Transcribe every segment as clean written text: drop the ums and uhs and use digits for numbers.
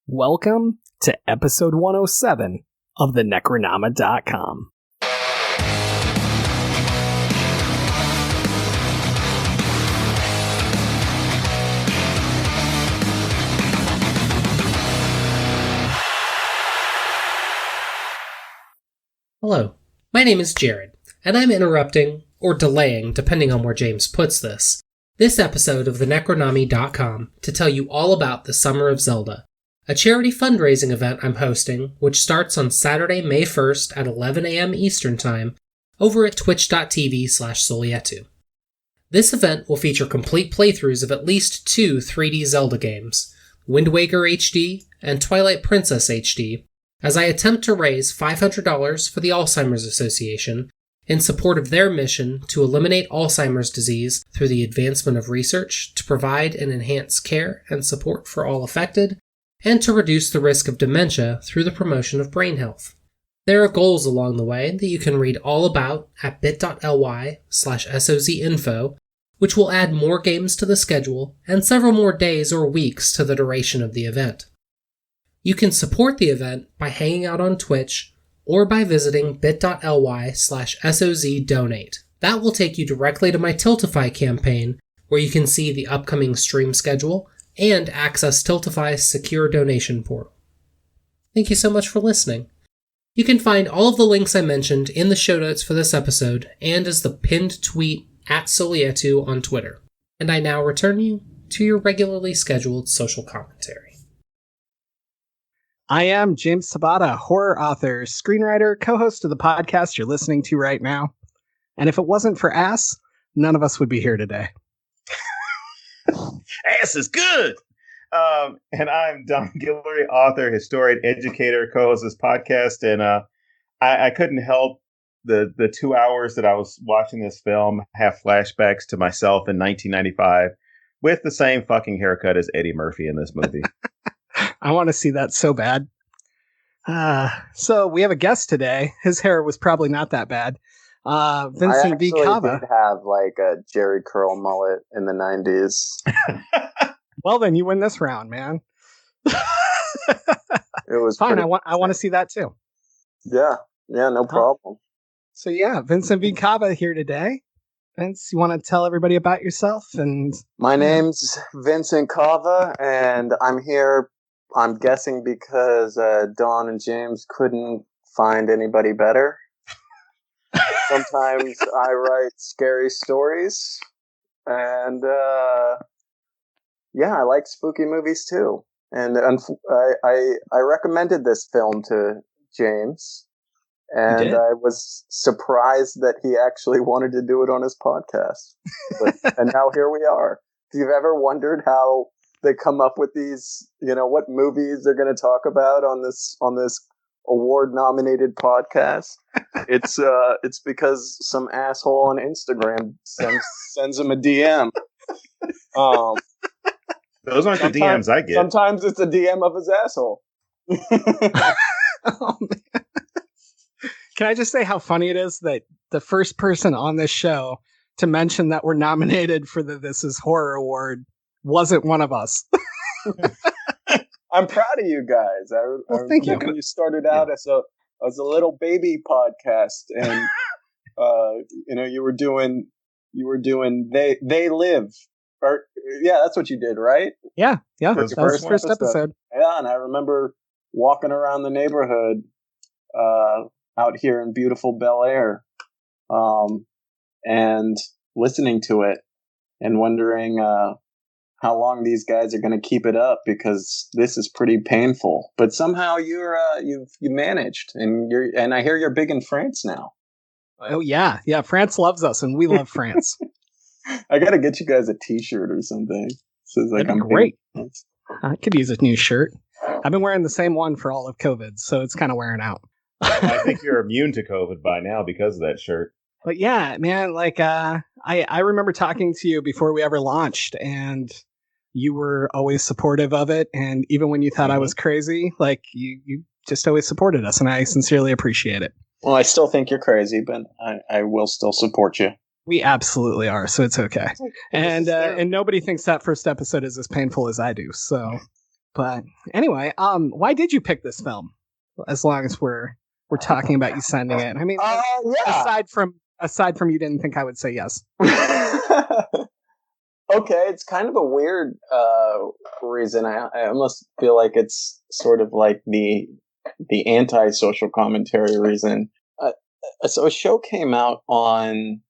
Welcome to episode 107 of the Necronama.com. Hello, my name is Jared, and I'm interrupting, or delaying, depending on where James puts this episode of the Necronama.com to tell you all about the Summer of Zelda, a charity fundraising event I'm hosting, which starts on Saturday, May 1st at 11 a.m. Eastern Time over at twitch.tv/Solietu. This event will feature complete playthroughs of at least two 3D Zelda games, Wind Waker HD and Twilight Princess HD, as I attempt to raise $500 for the Alzheimer's Association in support of their mission to eliminate Alzheimer's disease through the advancement of research to provide and enhance care and support for all affected, and to reduce the risk of dementia through the promotion of brain health. There are goals along the way that you can read all about at bit.ly/SOZinfo, which will add more games to the schedule and several more days or weeks to the duration of the event. You can support the event by hanging out on Twitch or by visiting bit.ly/SOZdonate. That will take you directly to my Tiltify campaign, where you can see the upcoming stream schedule and access Tiltify's secure donation portal. Thank you so much for listening. You can find all of the links I mentioned in the show notes for this episode and as the pinned tweet at Solietu on Twitter. And I now return you to your regularly scheduled social commentary. I am James Sabata, horror author, screenwriter, co-host of the podcast you're listening to right now. And if it wasn't for Ass, none of us would be here today. Ass is good. And I'm Don Guillory, author, historian, educator, co-host of this podcast. And I couldn't help the 2 hours that I was watching this film have flashbacks to myself in 1995 with the same fucking haircut as Eddie Murphy in this movie. I want to see that so bad. So we have a guest today. His hair was probably not that bad. Vincent V. Cava. I actually did have like a Jerry curl mullet in the 90s. Well, then you win this round, man. It was fine. I want to see that too. Yeah, no problem. So yeah, Vincent V. Cava here today. Vince, you want to tell everybody about yourself? And my name's Vincent Cava, and I'm here. I'm guessing because Dawn and James couldn't find anybody better. Sometimes I write scary stories, and I like spooky movies too. And I recommended this film to James, and I was surprised that he actually wanted to do it on his podcast. And now here we are. If you've ever wondered how they come up with these, what movies they're going to talk about on this award-nominated podcast, it's because some asshole on Instagram sends him a DM. Those aren't the DMs I get. Sometimes it's a DM of his asshole. Oh, man. Can I just say how funny it is that the first person on this show to mention that we're nominated for the This Is Horror Award wasn't one of us? I'm proud of you guys. Thank you. When you started out as a little baby podcast, and you were doing They Live. Or, yeah, that's what you did, right? Yeah. That was the first episode. Yeah, and I remember walking around the neighborhood out here in beautiful Bel Air, and listening to it and wondering how long these guys are going to keep it up, because this is pretty painful. But somehow you managed, and I hear you're big in France now. Oh yeah, France loves us, and we love France. I got to get you guys a T-shirt or something. Says like That'd be great. I could use a new shirt. I've been wearing the same one for all of COVID, so it's kind of wearing out. I think you're immune to COVID by now because of that shirt. But yeah, man, like I remember talking to you before we ever launched, and you were always supportive of it. And even when you thought I was crazy, like you just always supported us, and I sincerely appreciate it. Well, I still think you're crazy, but I will still support you. We absolutely are, so it's okay. And nobody thinks that first episode is as painful as I do. So But anyway, why did you pick this film? As long as we're talking about you sending it. I mean, yeah. aside from you didn't think I would say yes. Okay, it's kind of a weird reason. I almost feel like it's sort of like the anti-social commentary reason. So a show came out on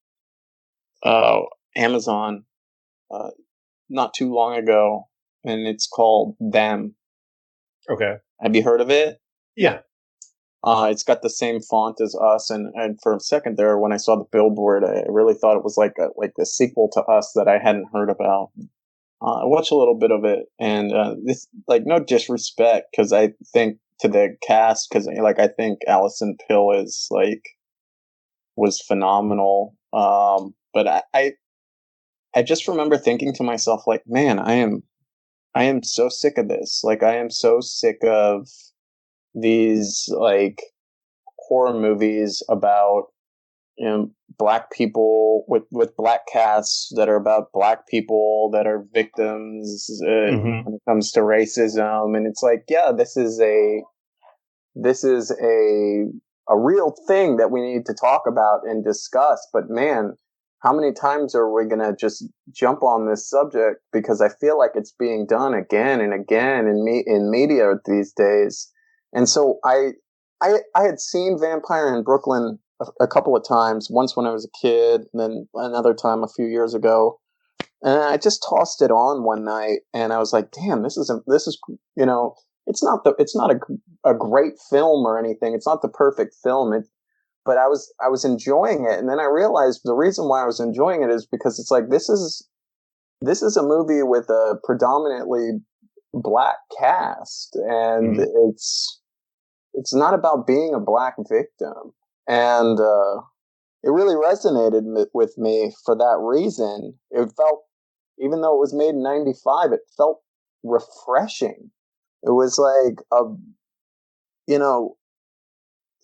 Amazon not too long ago, and it's called Them. Okay. Have you heard of it? Yeah. It's got the same font as Us, and for a second there, when I saw the billboard, I really thought it was like the sequel to Us that I hadn't heard about. I watched a little bit of it, and this, like, no disrespect, because I think to the cast, because I think Alison Pill was phenomenal. But I just remember thinking to myself, like, man, I am so sick of this. Like, I am so sick of these like horror movies about, you know, black people with black casts that are about black people that are victims when it comes to racism. And it's like, yeah, this is a real thing that we need to talk about and discuss. But man, how many times are we going to just jump on this subject? Because I feel like it's being done again and again in media these days. And so I had seen Vampire in Brooklyn a couple of times, once when I was a kid, and then another time a few years ago. And I just tossed it on one night, and I was like, damn, this is, you know, it's not a great film or anything. It's not the perfect film. But I was enjoying it. And then I realized the reason why I was enjoying it is because it's like, this is a movie with a predominantly black cast, and it's not about being a black victim. And it really resonated with me for that reason. It felt, even though it was made in 95, it felt refreshing. It was like, you know,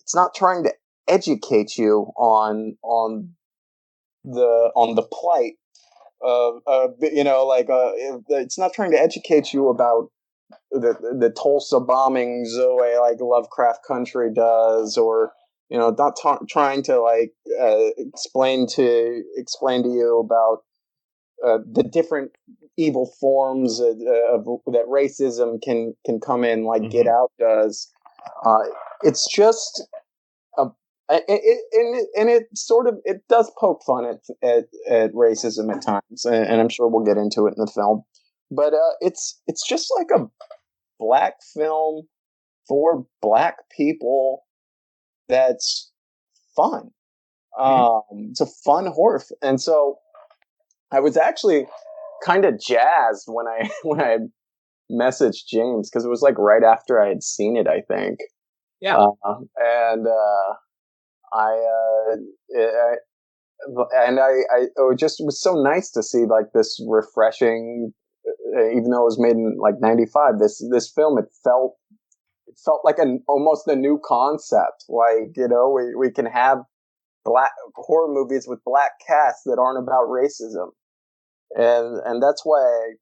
it's not trying to educate you on the plight of, you know, like, it's not trying to educate you about the Tulsa bombings the way like Lovecraft Country does, or, you know, not trying to like explain to you about the different evil forms of that racism can come in, like Get Out does. It's just it does poke fun at racism at times, and I'm sure we'll get into it in the film. But it's just like a black film for black people that's fun. It's a fun horror, and so I was actually kind of jazzed when I messaged James, because it was like right after I had seen it, I think. Yeah, and it just was so nice to see like this refreshing, even though it was made in like 95, this film, it felt like almost a new concept. Like, you know, we can have black horror movies with black casts that aren't about racism. And that's why I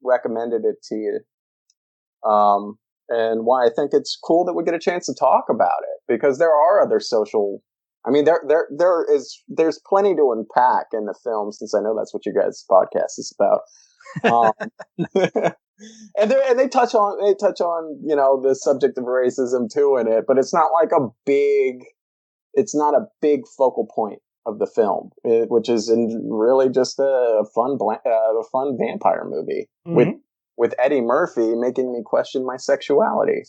recommended it to you. And why I think it's cool that we get a chance to talk about it, because there are other social, I mean, there's plenty to unpack in the film, since I know that's what you guys' podcast is about. And they touch on, you know, the subject of racism too in it, but it's not like a big focal point of the film, which is really just a fun vampire movie with Eddie Murphy making me question my sexuality.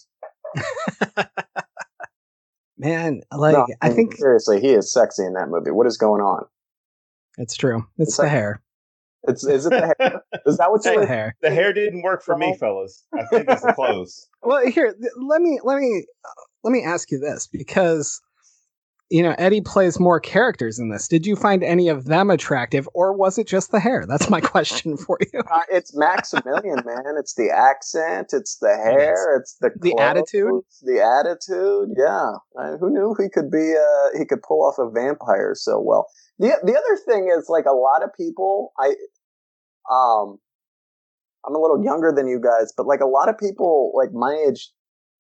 Man, like, no, I think seriously, he is sexy in that movie. What is going on? It's true. It's the hair. Is it the hair? Is that what you hair? The hair didn't work for me, fellas. I think it's the clothes. Well, here, let me ask you this, because, you know, Eddie plays more characters in this. Did you find any of them attractive, or was it just the hair? That's my question for you. It's Maximilian, man. It's the accent. It's the hair. It's the attitude. The attitude. Yeah. Who knew he could be? He could pull off a vampire so well. The other thing is, like, a lot of people, I'm a little younger than you guys, but like a lot of people like my age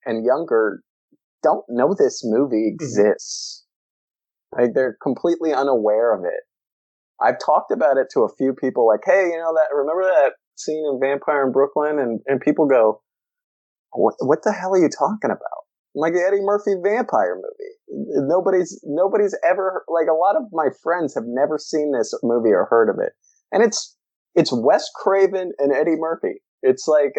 and younger don't know this movie exists. Like they're completely unaware of it. I've talked about it to a few people like, hey, remember that scene in Vampire in Brooklyn? And people go, what the hell are you talking about? Like the Eddie Murphy vampire movie. Nobody's ever, like a lot of my friends have never seen this movie or heard of it. And it's Wes Craven and Eddie Murphy. It's like,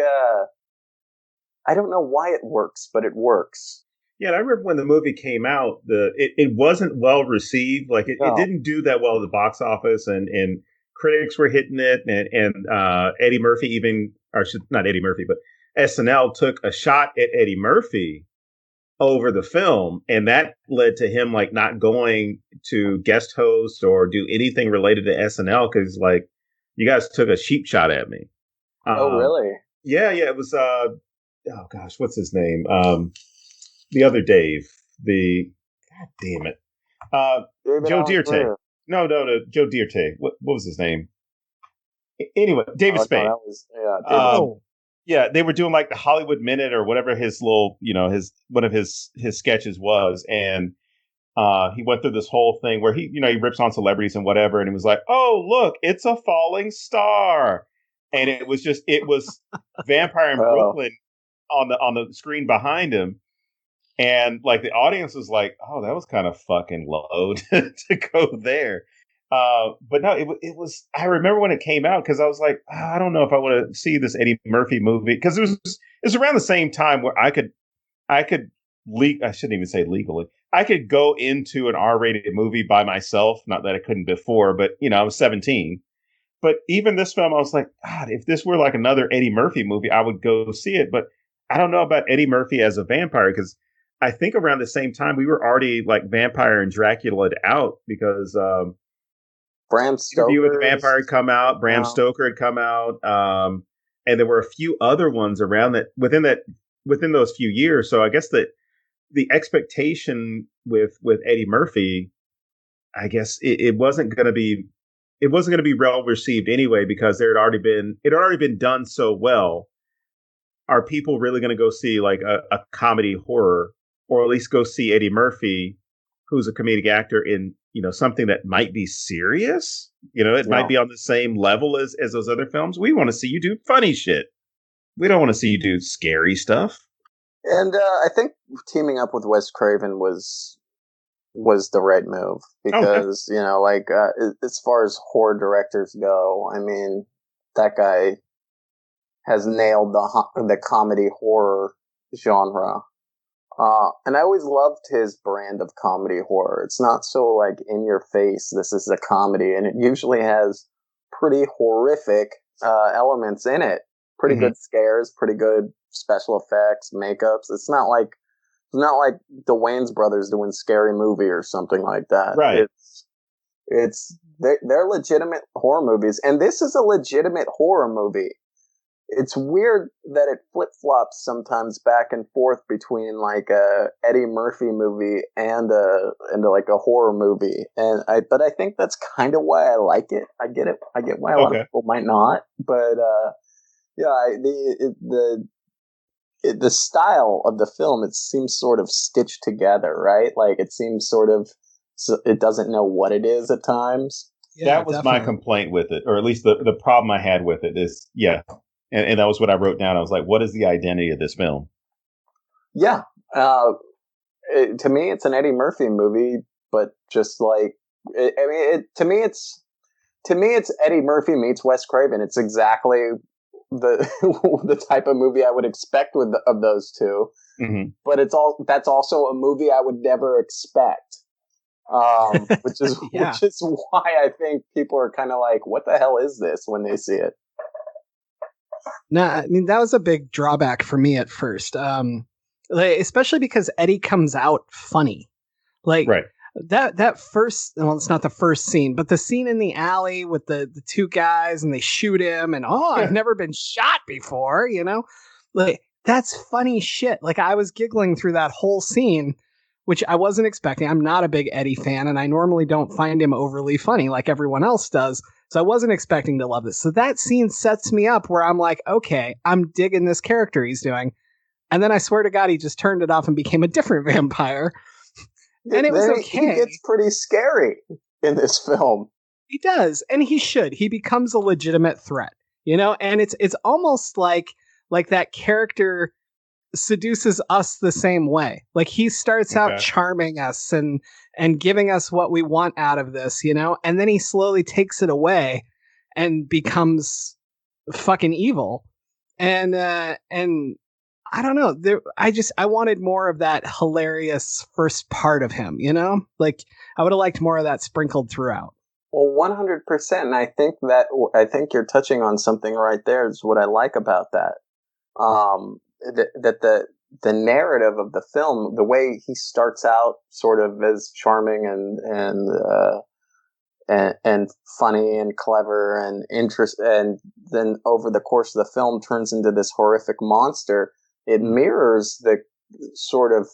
I don't know why it works, but it works. Yeah, and I remember when the movie came out, it wasn't well received. Like it didn't do that well at the box office, and critics were hitting it, and Eddie Murphy even, or not Eddie Murphy, but SNL took a shot at Eddie Murphy over the film, and that led to him like not going to guest host or do anything related to SNL because like you guys took a cheap shot at me. Oh, really? Yeah, it was. Oh gosh, what's his name? The other Dave, God damn it, Joe Dierte. No, Joe Dierte. What was his name? Anyway, David Spade. Yeah, they were doing like the Hollywood Minute or whatever his little, one of his sketches was, and he went through this whole thing where he rips on celebrities and whatever, and he was like, "Oh, look, it's a falling star," and it was Vampire in Brooklyn on the screen behind him. And like the audience was like, "Oh, that was kind of fucking low to go there." But no, it was. I remember when it came out because I was like, I don't know if I want to see this Eddie Murphy movie because it was around the same time where I could I shouldn't even say legally. I could go into an R-rated movie by myself. Not that I couldn't before, but I was 17. But even this film, I was like, God, if this were like another Eddie Murphy movie, I would go see it. But I don't know about Eddie Murphy as a vampire because I think around the same time we were already like Vampire and Dracula out because Bram Stoker Interview with the Vampire had come out, Bram Stoker had come out, and there were a few other ones around that within those few years. So I guess that the expectation with Eddie Murphy, I guess it wasn't going to be well received anyway because it had already been done so well. Are people really going to go see like a comedy horror, or at least go see Eddie Murphy, who's a comedic actor in something that might be serious? It might be on the same level as those other films. We want to see you do funny shit. We don't want to see you do scary stuff. And I think teaming up with Wes Craven was the right move because as far as horror directors go, I mean that guy has nailed the comedy horror genre. And I always loved his brand of comedy horror. It's not so like in your face, this is a comedy, and it usually has pretty horrific elements in it. Pretty good scares, pretty good special effects, makeups. It's not like the Wayans brothers doing Scary Movie or something like that. Right. They're legitimate horror movies, and this is a legitimate horror movie. It's weird that it flip-flops sometimes back and forth between like a Eddie Murphy movie and like a horror movie. But I think that's kind of why I like it. I get it. I get why a lot of people might not. But the style of the film, it seems sort of stitched together, right? Like it seems sort of, it doesn't know what it is at times. Yeah, that was definitely my complaint with it, or at least the problem I had with it is, And that was what I wrote down. I was like, what is the identity of this film? Yeah. To me, it's an Eddie Murphy movie, but just like, to me, it's Eddie Murphy meets Wes Craven. It's exactly the type of movie I would expect of those two. Mm-hmm. But that's also a movie I would never expect. Which is which is why I think people are kind of like, what the hell is this when they see it? No, I mean, that was a big drawback for me at first. Especially because Eddie comes out funny. Like that first, well, it's not the first scene, but the scene in the alley with the two guys and they shoot him and, I've never been shot before, Like, that's funny shit. Like, I was giggling through that whole scene which I wasn't expecting. I'm not a big Eddie fan, and I normally don't find him overly funny like everyone else does. So I wasn't expecting to love this. So that scene sets me up where I'm like, okay, I'm digging this character he's doing. And then I swear to God, he just turned it off and became a different vampire. And it was okay. He gets pretty scary in this film. He does, and he should. He becomes a legitimate threat, you know? And it's almost like that character seduces us the same way. Like he starts out charming us and giving us what we want out of this, you know? And then he slowly takes it away and becomes fucking evil. And I don't know. I wanted more of that hilarious first part of him, you know? Like I would have liked more of that sprinkled throughout. Well, 100%. And I think you're touching on something right there is what I like about that. That the narrative of the film, the way he starts out sort of as charming and funny and clever and and then over the course of the film turns into this horrific monster. It mirrors the sort of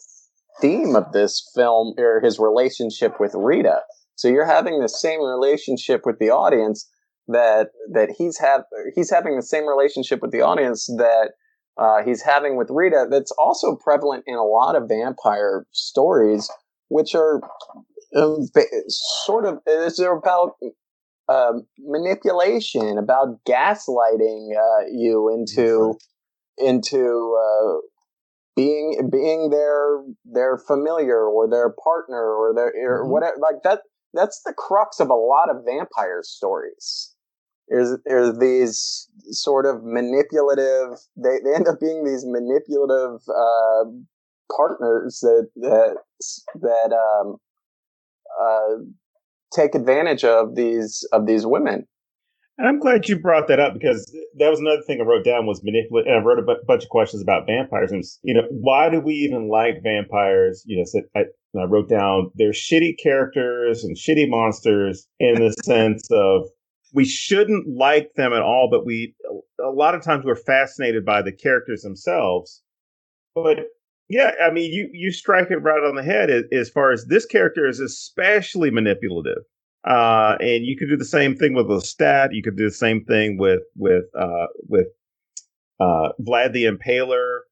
theme of this film, or his relationship with Rita. So you're having the same relationship with the audience that he's having the same relationship with the audience that he's having with Rita. That's also prevalent in a lot of vampire stories, which are they're about manipulation, about gaslighting you into being their familiar or their partner or their or whatever, like that. That's the crux of a lot of vampire stories. There's these sort of manipulative. They end up being these manipulative partners that take advantage of these women. And I'm glad you brought that up, because that was another thing I wrote down was manipulate. And I wrote a bunch of questions about vampires. And, why do we even like vampires? So I wrote down they're shitty characters and shitty monsters in the sense of we shouldn't like them at all. But a lot of times we're fascinated by the characters themselves. But yeah, I mean, you strike it right on the head as far as this character is especially manipulative. And you could do the same thing with Lestat. You could do the same thing with Vlad the Impaler.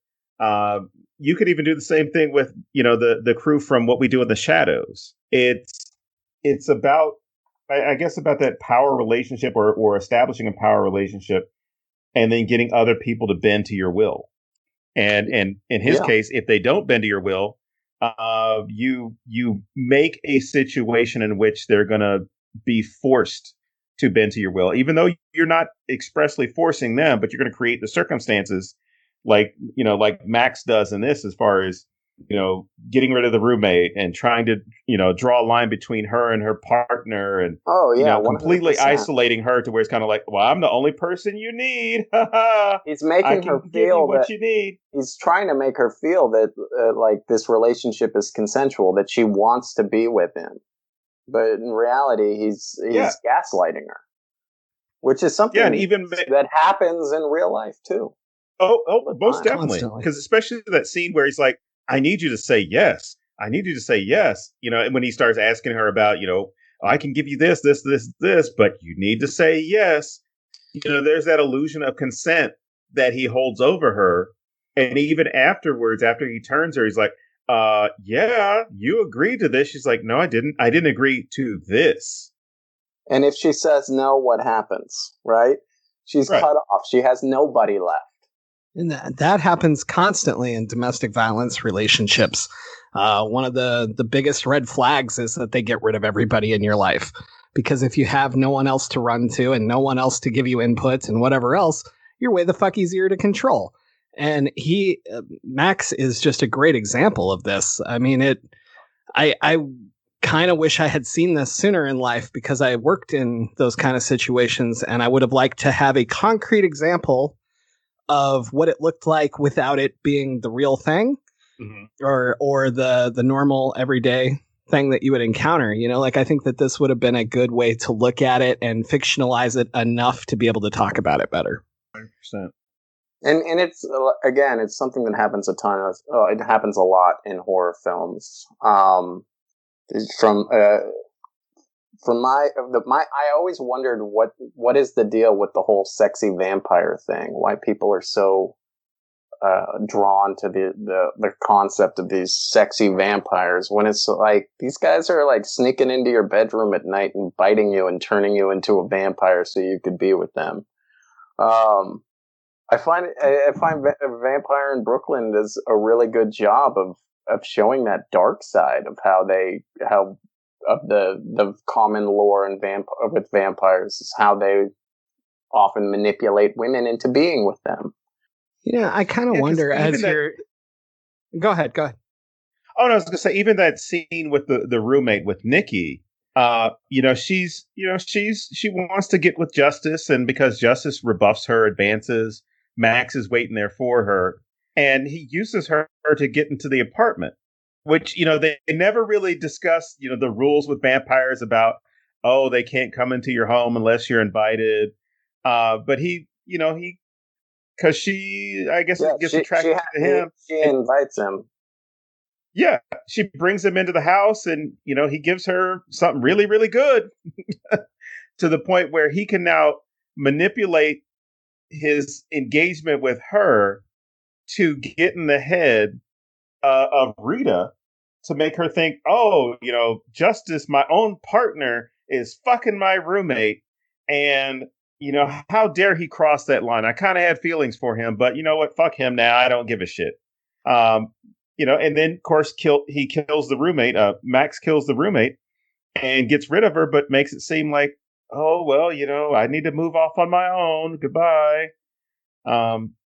You could even do the same thing with the crew from What We Do in the Shadows. It's about, I guess, about that power relationship or establishing a power relationship, and then getting other people to bend to your will. And in his case, if they don't bend to your will, you make a situation in which they're going to be forced to bend to your will, even though you're not expressly forcing them, but you're going to create the circumstances like Max does in this, as far as, getting rid of the roommate and trying to, draw a line between her and her partner and, completely 100%. Isolating her to where it's kind of like, well, I'm the only person you need. He's making her feel what you need. He's trying to make her feel that like this relationship is consensual, that she wants to be with him. But in reality, he's gaslighting her, which is something that happens in real life too. Oh, most definitely. Because especially that scene where he's like, I need you to say yes. I need you to say yes. And when he starts asking her about, I can give you this, but you need to say yes. There's that illusion of consent that he holds over her. And even afterwards, after he turns her, he's like, yeah, you agreed to this. She's like, no, I didn't. I didn't agree to this. And if she says no, what happens? Right? She's cut off. She has nobody left. And that happens constantly in domestic violence relationships. One of the biggest red flags is that they get rid of everybody in your life. Because if you have no one else to run to and no one else to give you input and whatever else, you're way the fuck easier to control. And Max is just a great example of this. I mean, I kind of wish I had seen this sooner in life, because I worked in those kind of situations, and I would have liked to have a concrete example of what it looked like without it being the real thing, or the normal everyday thing that you would encounter. I think that this would have been a good way to look at it and fictionalize it enough to be able to talk about it better. 100%. And it's again, it's something that happens it happens a lot in horror films. From I always wondered what is the deal with the whole sexy vampire thing? Why people are so drawn to the concept of these sexy vampires when it's like these guys are like sneaking into your bedroom at night and biting you and turning you into a vampire so you could be with them. I find Vampire in Brooklyn does a really good job of showing that dark side of of the common lore with vampires is how they often manipulate women into being with them. Yeah, I kind of wonder as you're. Go ahead. Oh, no, I was going to say, even that scene with the roommate with Nikki, she wants to get with Justice, and because Justice rebuffs her advances, Max is waiting there for her, and he uses her to get into the apartment, which, they never really discuss, the rules with vampires about, oh, they can't come into your home unless you're invited. But because she, I guess, gets attracted to him. She invites him. Yeah, she brings him into the house, and he gives her something really, really good, to the point where he can now manipulate his engagement with her to get in the head of Rita to make her think, oh, Justice, my own partner, is fucking my roommate, and how dare he cross that line? I kind of had feelings for him, but you know what? Fuck him now. I don't give a shit. And then of course he kills the roommate. Max kills the roommate and gets rid of her, but makes it seem like, oh well, I need to move off on my own. Goodbye.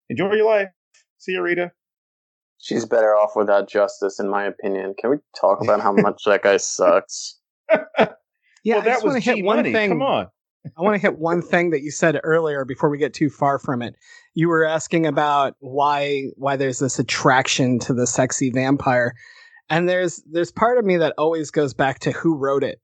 Enjoy your life. See you, Rita. She's better off without Justice, in my opinion. Can we talk about how much that guy sucks? Yeah, well, that was G-Money. Come on. I want to hit one thing that you said earlier before we get too far from it. You were asking about why there's this attraction to the sexy vampire. And there's part of me that always goes back to who wrote it.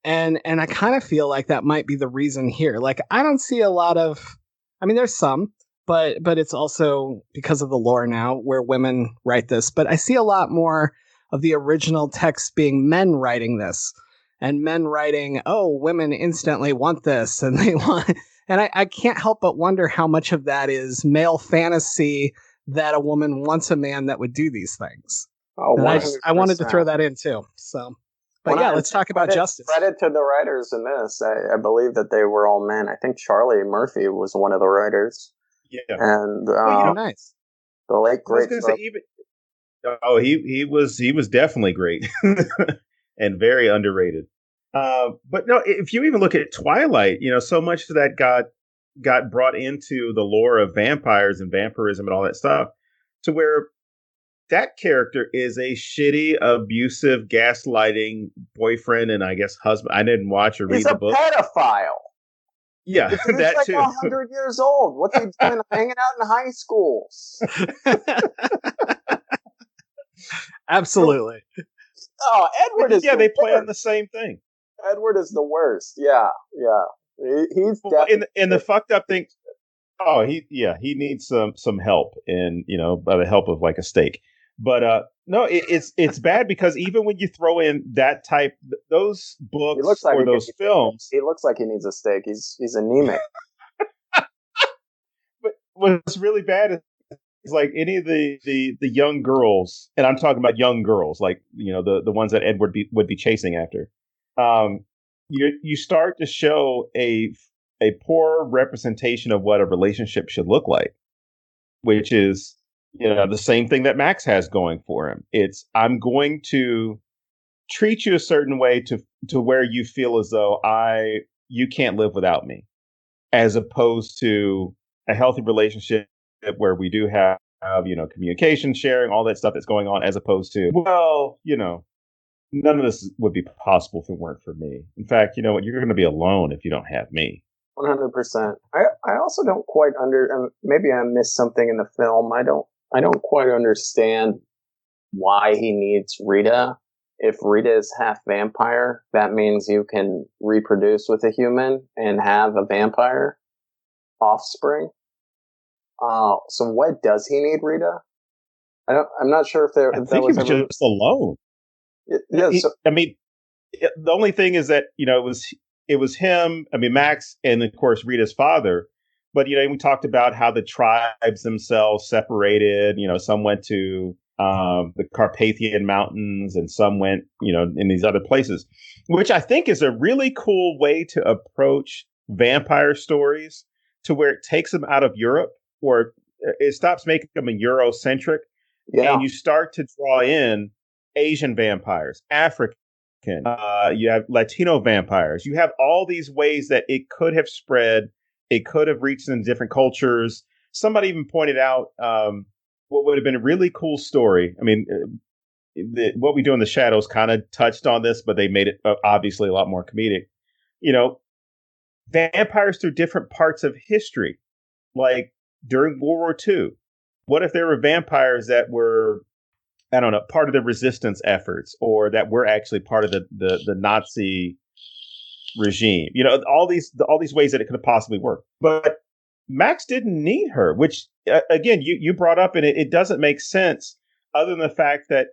And I kind of feel like that might be the reason here. Like, I don't see a lot of, I mean, there's some, but it's also because of the lore now where women write this. But I see a lot more of the original text being men writing this. And men writing, oh, women instantly want this, and they want, and I can't help but wonder how much of that is male fantasy that a woman wants a man that would do these things. Oh, I wanted to throw that in too. So, but yeah, let's talk about Justice. Credit to the writers in this. I believe that they were all men. I think Charlie Murphy was one of the writers. Yeah, and nice. The late great. He was definitely great. And very underrated. But no, if you even look at Twilight, so much of that got brought into the lore of vampires and vampirism and all that stuff, to where that character is a shitty, abusive, gaslighting boyfriend and I guess husband. I didn't watch or read the book. He's a pedophile. Yeah, he's that like too. 100 years old. What's he doing hanging out in high schools? Absolutely. Oh, Edward is they play on the same thing. Edward is the worst. Yeah. He's in the fucked up thing. Oh, he needs some help, and by the help of like a steak. But no, it's bad because even when you throw in that type, those books or those films, he looks like he needs a steak. He's anemic. But what's really bad is like any of the young girls, and I'm talking about young girls, like the ones that Edward would be chasing after. You start to show a poor representation of what a relationship should look like, which is the same thing that Max has going for him. It's, I'm going to treat you a certain way to where you feel as though you can't live without me, as opposed to a healthy relationship where we do have communication, sharing, all that stuff that's going on, as opposed to, well, none of this would be possible if it weren't for me. In fact, you know what? You're going to be alone if you don't have me. 100%. I also don't quite maybe I missed something in the film. I don't quite understand why he needs Rita. If Rita is half vampire, that means you can reproduce with a human and have a vampire offspring. So what does he need, Rita? I'm not sure if there. I think he was just alone. Yeah. The only thing is that it was him. I mean, Max, and of course Rita's father. But we talked about how the tribes themselves separated. Some went to the Carpathian Mountains, and some went, in these other places, which I think is a really cool way to approach vampire stories, to where it takes them out of Europe, or it stops making them a Eurocentric, and you start to draw in Asian vampires, African. You have Latino vampires. You have all these ways that it could have spread. It could have reached in different cultures. Somebody even pointed out what would have been a really cool story. I mean, What We Do in the Shadows kind of touched on this, but they made it obviously a lot more comedic. Vampires through different parts of history, like during World War II. What if there were vampires that were, I don't know, part of the resistance efforts, or that were actually part of the Nazi regime? All these ways that it could have possibly worked. But Max didn't need her, which again, you brought up, and it doesn't make sense, other than the fact that,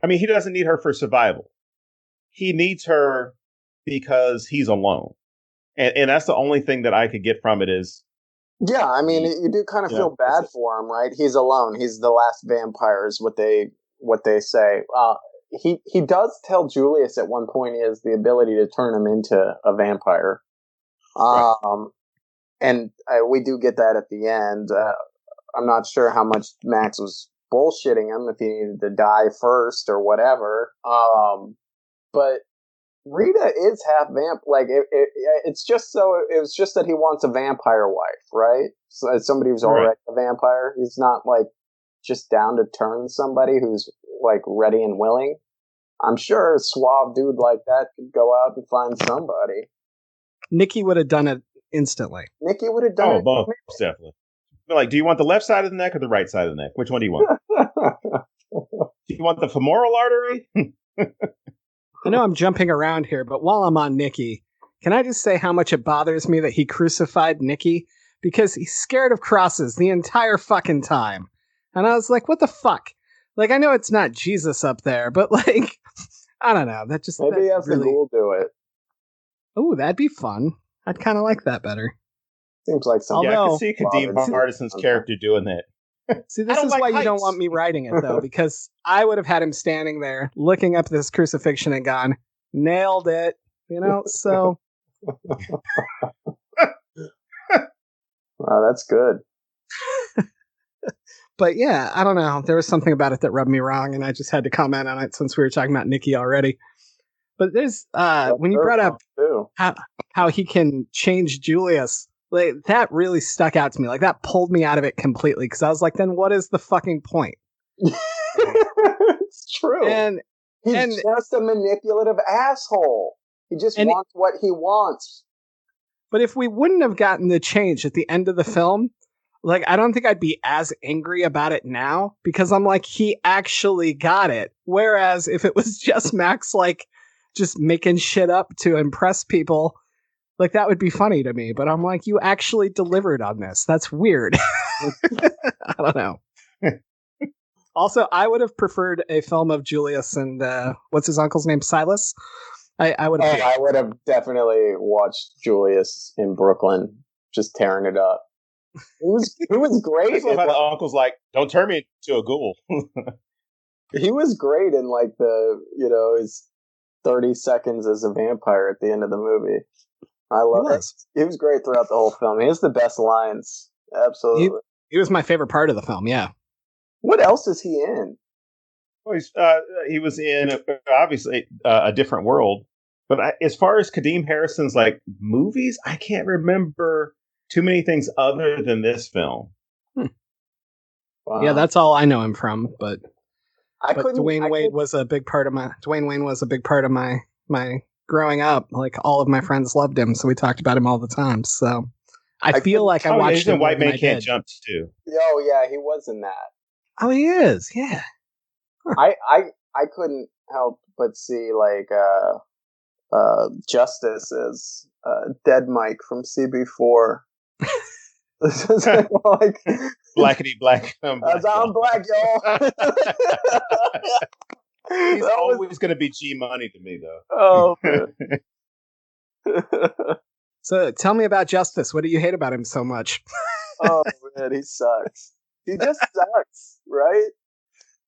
I mean, he doesn't need her for survival. He needs her because he's alone. And that's the only thing that I could get from it is. Yeah, I mean, you do kind of feel bad for him, right? He's alone. He's the last vampire, is what they say. He does tell Julius at one point he has the ability to turn him into a vampire. Right. And we do get that at the end. I'm not sure how much Max was bullshitting him, if he needed to die first or whatever. But Rita is half vamp. Like it's just so. It was just that he wants a vampire wife, right? So as somebody who's already a vampire, he's not like just down to turn somebody who's like ready and willing. I'm sure a suave dude like that could go out and find somebody. Nikki would have done it instantly. Nikki would have done it. Oh, most definitely. Like, do you want the left side of the neck or the right side of the neck? Which one do you want? Do you want the femoral artery? I know I'm jumping around here, but while I'm on Nikki, can I just say how much it bothers me that he crucified Nikki? Because he's scared of crosses the entire fucking time. And I was like, what the fuck? Like, I know it's not Jesus up there, but like, I don't know. That just maybe have the ghoul do it. Oh, that'd be fun. I'd kind of like that better. Seems like something. Yeah, I can see Kadeem Hardison's character doing that. See, this is why you don't want me writing it, though, because I would have had him standing there looking up this crucifixion and gone, nailed it, so. Wow, that's good. But yeah, I don't know. There was something about it that rubbed me wrong, and I just had to comment on it since we were talking about Nikki already. But there's, when you brought up how he can change Julius, like, that really stuck out to me. Like, that pulled me out of it completely, because I was like, then what is the fucking point? It's true. And he's just a manipulative asshole. He just wants what he wants. But if we wouldn't have gotten the change at the end of the film, like, I don't think I'd be as angry about it now, because I'm like, he actually got it. Whereas if it was just Max, like, just making shit up to impress people, like, that would be funny to me. But I'm like, you actually delivered on this. That's weird. I don't know. Also, I would have preferred a film of Julius and what's his uncle's name? Silas? I would have. I would have definitely watched Julius in Brooklyn just tearing it up. He was great. I love how the uncle's like, don't turn me into a ghoul. He was great in like his 30 seconds as a vampire at the end of the movie. I love it. He was great throughout the whole film. He has the best lines. Absolutely. He was my favorite part of the film, yeah. What else is he in? Well, he was in, obviously, A Different World. But as far as Kadeem Harrison's like movies, I can't remember too many things other than this film. Wow. Yeah, that's all I know him from. But Dwayne Wayne was a big part of my growing up. Like, all of my friends loved him, so we talked about him all the time. So I feel like I watched him. White Man Can't Jump too. Oh yeah, he was in that. Oh, he is. Yeah. I couldn't help but see like Justice as Dead Mike from CB4. Like, blackety black. I'm black, y'all. He's always going to be G Money to me, though. Oh, man. So tell me about Justice. What do you hate about him so much? Oh, man, he sucks. He just sucks, right?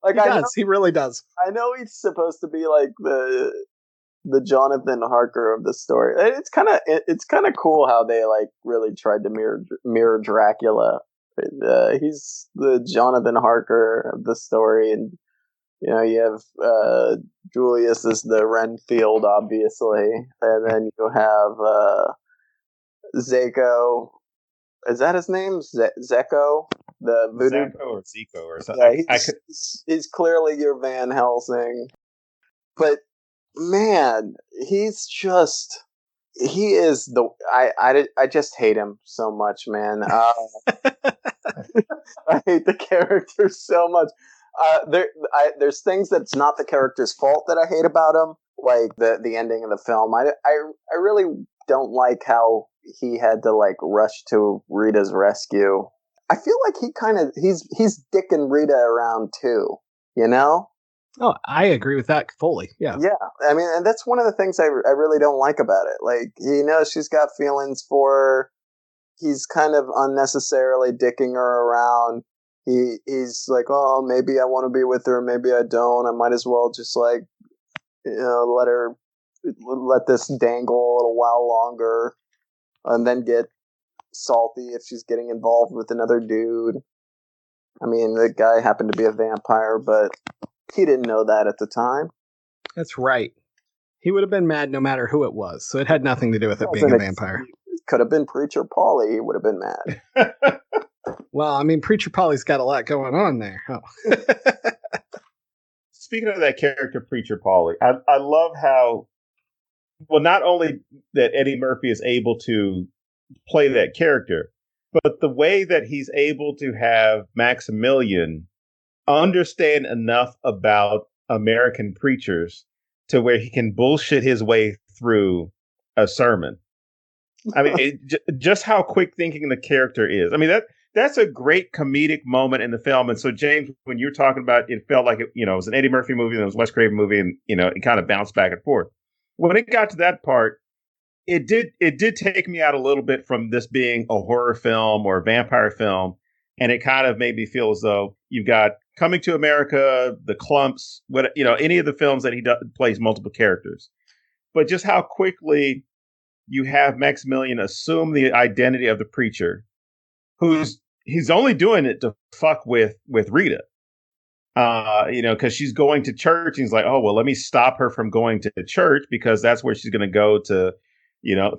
Like, He does. He really does. I know he's supposed to be like the Jonathan Harker of the story. It's kind of cool how they like really tried to mirror Dracula. He's the Jonathan Harker of the story, and you know, you have Julius is the Renfield, obviously, and then you have Zeko. Is that his name? Zeko? The voodoo? Zeko or Zico or something. Yeah, he's clearly your Van Helsing. But, man, he is the... I just hate him so much, man. I hate the character so much. There's things that's not the character's fault that I hate about him, like the ending of the film. I really don't like how he had to like rush to Rita's rescue. I feel like he's dicking Rita around too, you know? Oh, I agree with that fully. Yeah. Yeah. I mean, and that's one of the things I really don't like about it. Like, you know, she's got feelings for her. He's kind of unnecessarily dicking her around. He's like, oh, maybe I want to be with her, maybe I don't. I might as well just like, you know, let this dangle a little while longer, and then get salty if she's getting involved with another dude. I mean, the guy happened to be a vampire, but he didn't know that at the time. That's right. He would have been mad no matter who it was, so it had nothing to do with it being a vampire. It could have been Preacher Paulie. He would have been mad. Well, I mean, Preacher Paulie's got a lot going on there. Oh. Speaking of that character, Preacher Paulie, I love how, well, not only that Eddie Murphy is able to play that character, but the way that he's able to have Maximilian understand enough about American preachers to where he can bullshit his way through a sermon. I mean, just how quick thinking the character is. I mean, that's a great comedic moment in the film. And so, James, when you're talking about it, felt like it was an Eddie Murphy movie and it was a Wes Craven movie, and it kind of bounced back and forth. When it got to that part, it did take me out a little bit from this being a horror film or a vampire film, and it kind of made me feel as though you've got Coming to America, The Clumps, any of the films that he plays multiple characters, but just how quickly you have Maximilian assume the identity of the preacher, he's only doing it to fuck with Rita, because she's going to church, and he's like, oh well, let me stop her from going to church because that's where she's going to go to,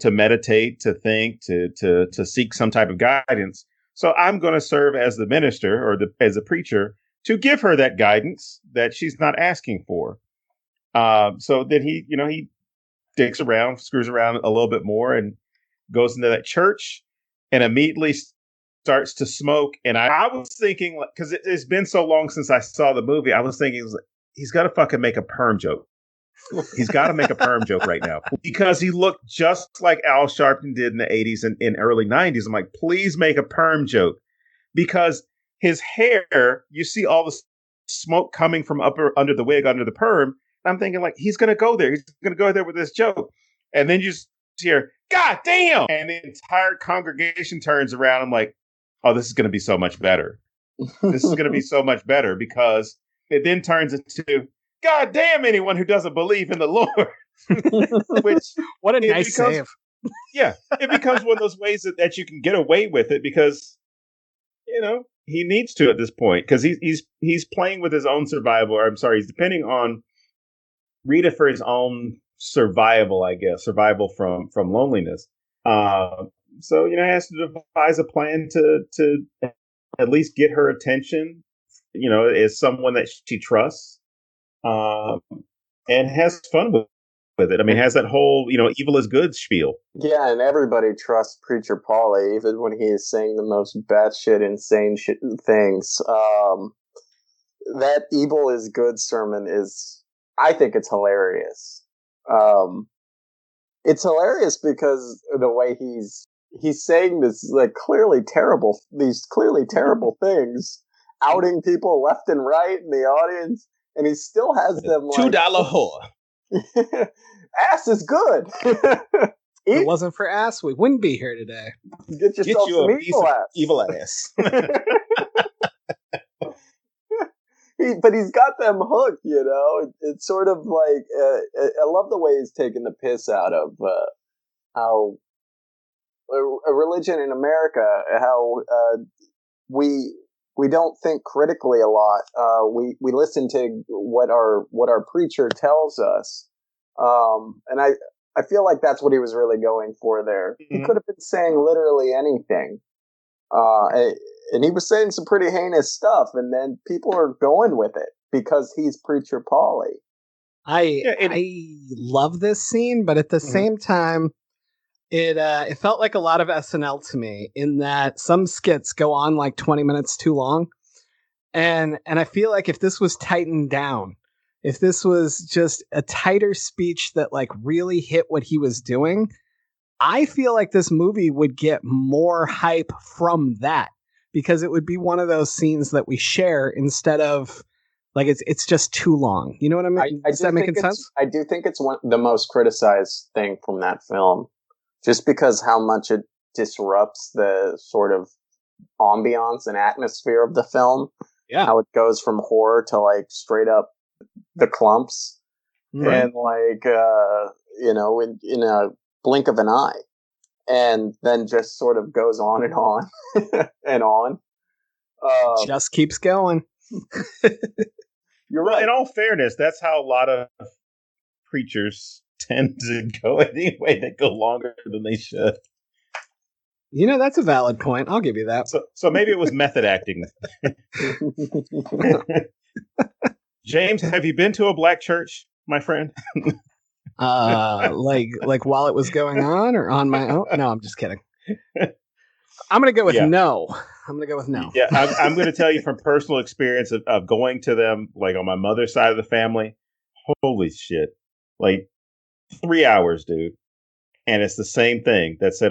to meditate, to think, to seek some type of guidance. So I'm going to serve as the minister or as a preacher to give her that guidance that she's not asking for. So then he dicks around, screws around a little bit more, and goes into that church and immediately starts to smoke. And I was thinking, because it's been so long since I saw the movie, I was thinking he's got to fucking make a perm joke. He's got to make a perm joke right now because he looked just like Al Sharpton did in the 80s and early 90s. I'm like, please make a perm joke, because his hair, you see all the smoke coming from under the wig, under the perm. And I'm thinking, like, he's going to go there. He's going to go there with this joke. And then you just hear, God damn. And the entire congregation turns around. I'm like, oh, this is going to be so much better. This is going to be so much better, because it then turns into, God damn anyone who doesn't believe in the Lord. Which, what a nice save. Yeah, it becomes one of those ways that you can get away with it because, he needs to at this point, because he's playing with his own survival. Or I'm sorry, he's depending on Rita for his own survival, I guess, survival from loneliness. So, he has to devise a plan to at least get her attention, as someone that she trusts, and has fun with it. I mean, has that whole, evil is good spiel. Yeah, and everybody trusts Preacher Paulie, even when he is saying the most batshit insane things. That evil is good sermon I think it's hilarious. It's hilarious because of the way he's he's saying this like these clearly terrible things, outing people left and right in the audience, and he still has them like $2 whore. Ass is good. If it wasn't for ass, we wouldn't be here today. Get yourself some evil ass. But he's got them hooked, you know. It's sort of like I love the way he's taking the piss out of how a religion in America, how we don't think critically a lot. We listen to what our preacher tells us, and I feel like that's what he was really going for there. Mm-hmm. He could have been saying literally anything. And he was saying some pretty heinous stuff, and then people are going with it because he's Preacher Pauly. I love this scene, but at the same time, it felt like a lot of SNL to me in that some skits go on like 20 minutes too long, and I feel like if this was tightened down, if this was just a tighter speech that like really hit what he was doing, I feel like this movie would get more hype from that. Because it would be one of those scenes that we share instead of like it's just too long. You know what I mean? Does that make sense? I do think it's the most criticized thing from that film, just because how much it disrupts the sort of ambiance and atmosphere of the film. Yeah, how it goes from horror to like straight up the clumps, and like in a blink of an eye. And then just sort of goes on and on and on. Just keeps going. You're right. In all fairness, that's how a lot of preachers tend to go anyway. They go longer than they should. You know, that's a valid point. I'll give you that. So maybe it was method acting. James, have you been to a black church, my friend? Like while it was going on or on my own? No, I'm just kidding. I'm going to go with no. I'm going to go with no. Yeah, I'm going to tell you from personal experience of going to them, like on my mother's side of the family. Holy shit. Like 3 hours, dude. And it's the same thing that said,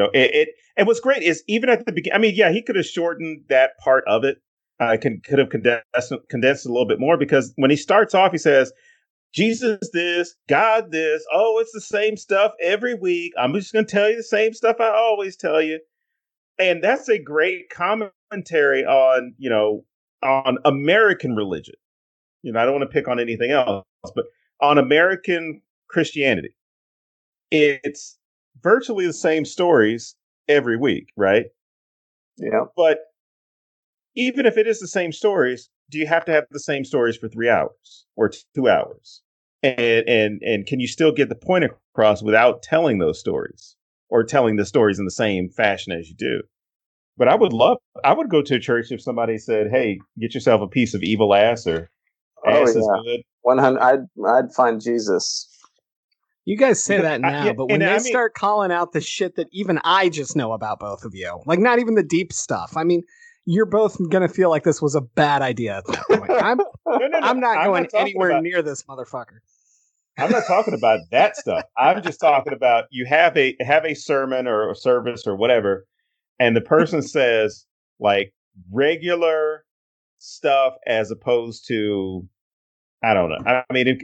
and what's great is even at the beginning, I mean, yeah, he could have shortened that part of it. Could have condensed a little bit more, because when he starts off, he says, Jesus this, God this. Oh, it's the same stuff every week. I'm just going to tell you the same stuff I always tell you. And that's a great commentary on, on American religion. I don't want to pick on anything else, but on American Christianity. It's virtually the same stories every week, right? Yeah. But even if it is the same stories, do you have to have the same stories for 3 hours or 2 hours? And can you still get the point across without telling those stories or telling the stories in the same fashion as you do? But I would go to a church if somebody said, "Hey, get yourself a piece of evil ass," or "Ass is good." 100. I'd find Jesus. You guys say that now, but when they start calling out the shit that even I just know about both of you, like not even the deep stuff. I mean, you're both going to feel like this was a bad idea at that point. I'm not going anywhere near this motherfucker. I'm not talking about that stuff. I'm just talking about you have a sermon or a service or whatever, and the person says like regular stuff as opposed to, I don't know. I mean,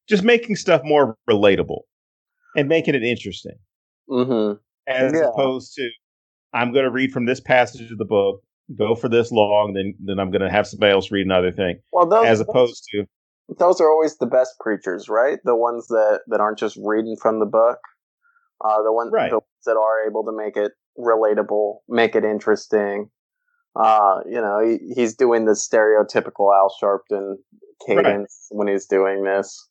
just making stuff more relatable and making it interesting. Mm-hmm. As opposed to, I'm going to read from this passage of the book, go for this long, then I'm going to have somebody else read another thing. Well, those are always the best preachers, right? The ones that aren't just reading from the book. The ones that are able to make it relatable, make it interesting. He's doing the stereotypical Al Sharpton cadence when he's doing this.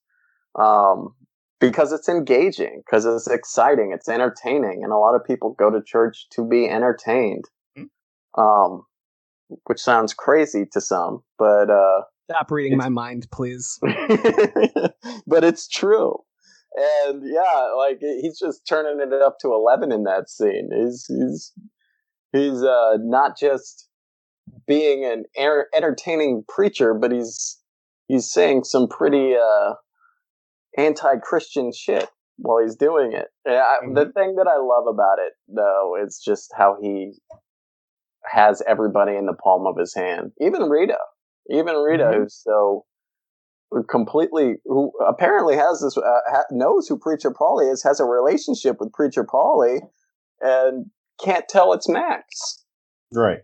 Because it's engaging, because it's exciting, it's entertaining, and a lot of people go to church to be entertained. Which sounds crazy to some, but stop reading my mind, please. But it's true, and like he's just turning it up to 11 in that scene. He's not just being an entertaining preacher, but he's saying some pretty anti-Christian shit. while he's doing it. The thing that I love about it, though, is just how he has everybody in the palm of his hand. Even Rita, who's so completely, who apparently has this, knows who Preacher Paulie is, has a relationship with Preacher Paulie, and can't tell it's Max. Right.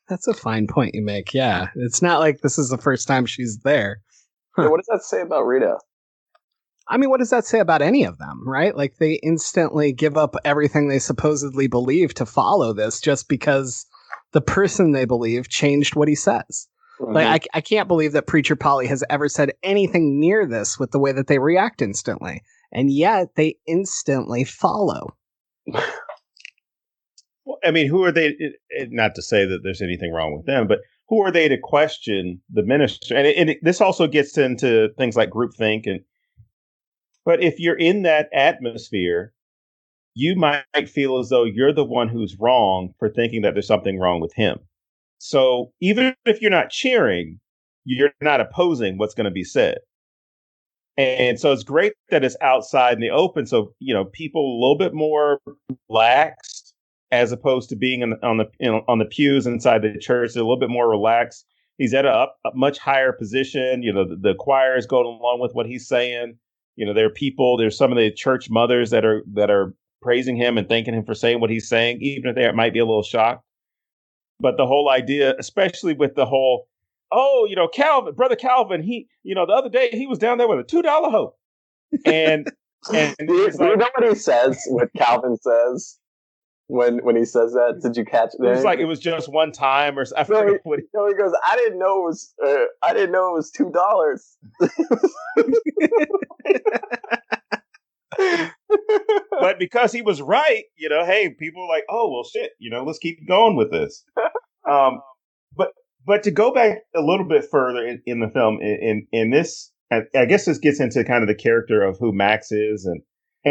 That's a fine point you make. Yeah, it's not like this is the first time she's there. Yeah, what does that say about Rita? I mean, what does that say about any of them, right? Like, they instantly give up everything they supposedly believe to follow this just because the person they believe changed what he says. Like, I can't believe that Preacher Polly has ever said anything near this with the way that they react instantly. And yet, they instantly follow. Well, I mean, who are they? Not to say that there's anything wrong with them, but who are they to question the minister? And this also gets into things like groupthink. But if you're in that atmosphere, you might feel as though you're the one who's wrong for thinking that there's something wrong with him. So even if you're not cheering, you're not opposing what's going to be said. And so it's great that it's outside in the open. So, people a little bit more relaxed as opposed to being on the pews inside the church. They're a little bit more relaxed. He's at a much higher position. The choir is going along with what he's saying. There's some of the church mothers that are praising him and thanking him for saying what he's saying, even if they might be a little shocked. But the whole idea, especially with the whole, Calvin, Brother Calvin, he, the other day he was down there with a $2 hoe. And do you know what he says, what Calvin says when he says that? Did you catch that? It was like it was just one time, or I forget what he goes, I didn't know it was $2. But because he was right, hey, people are like, oh, well, shit, let's keep going with this. But to go back a little bit further in the film, in this, I guess this gets into kind of the character of who Max is.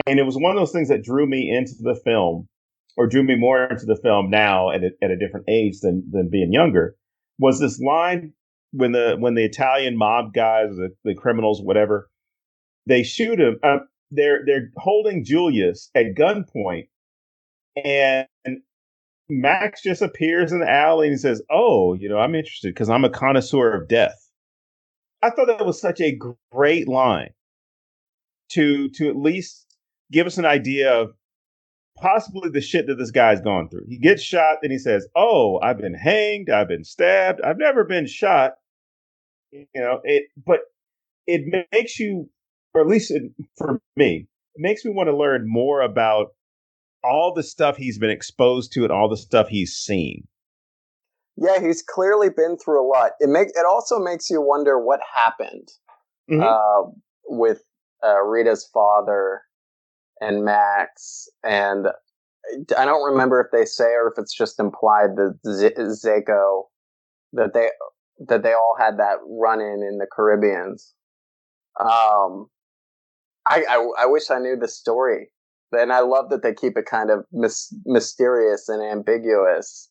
And it was one of those things that drew me into the film, or drew me more into the film now at a different age than being younger, was this line when the Italian mob guys, the criminals, whatever, they shoot him. They're holding Julius at gunpoint, and Max just appears in the alley and he says, "Oh, I'm interested because I'm a connoisseur of death." I thought that was such a great line to at least give us an idea of possibly the shit that this guy's gone through. He gets shot, then he says, "Oh, I've been hanged, I've been stabbed, I've never been shot." But it makes you, or at least for me, it makes me want to learn more about all the stuff he's been exposed to and all the stuff he's seen. Yeah, he's clearly been through a lot. It also makes you wonder what happened with Rita's father and Max. And I don't remember if they say, or if it's just implied, that Zako, that they all had that run-in in the Caribbean. I wish I knew the story. And I love that they keep it kind of mysterious and ambiguous.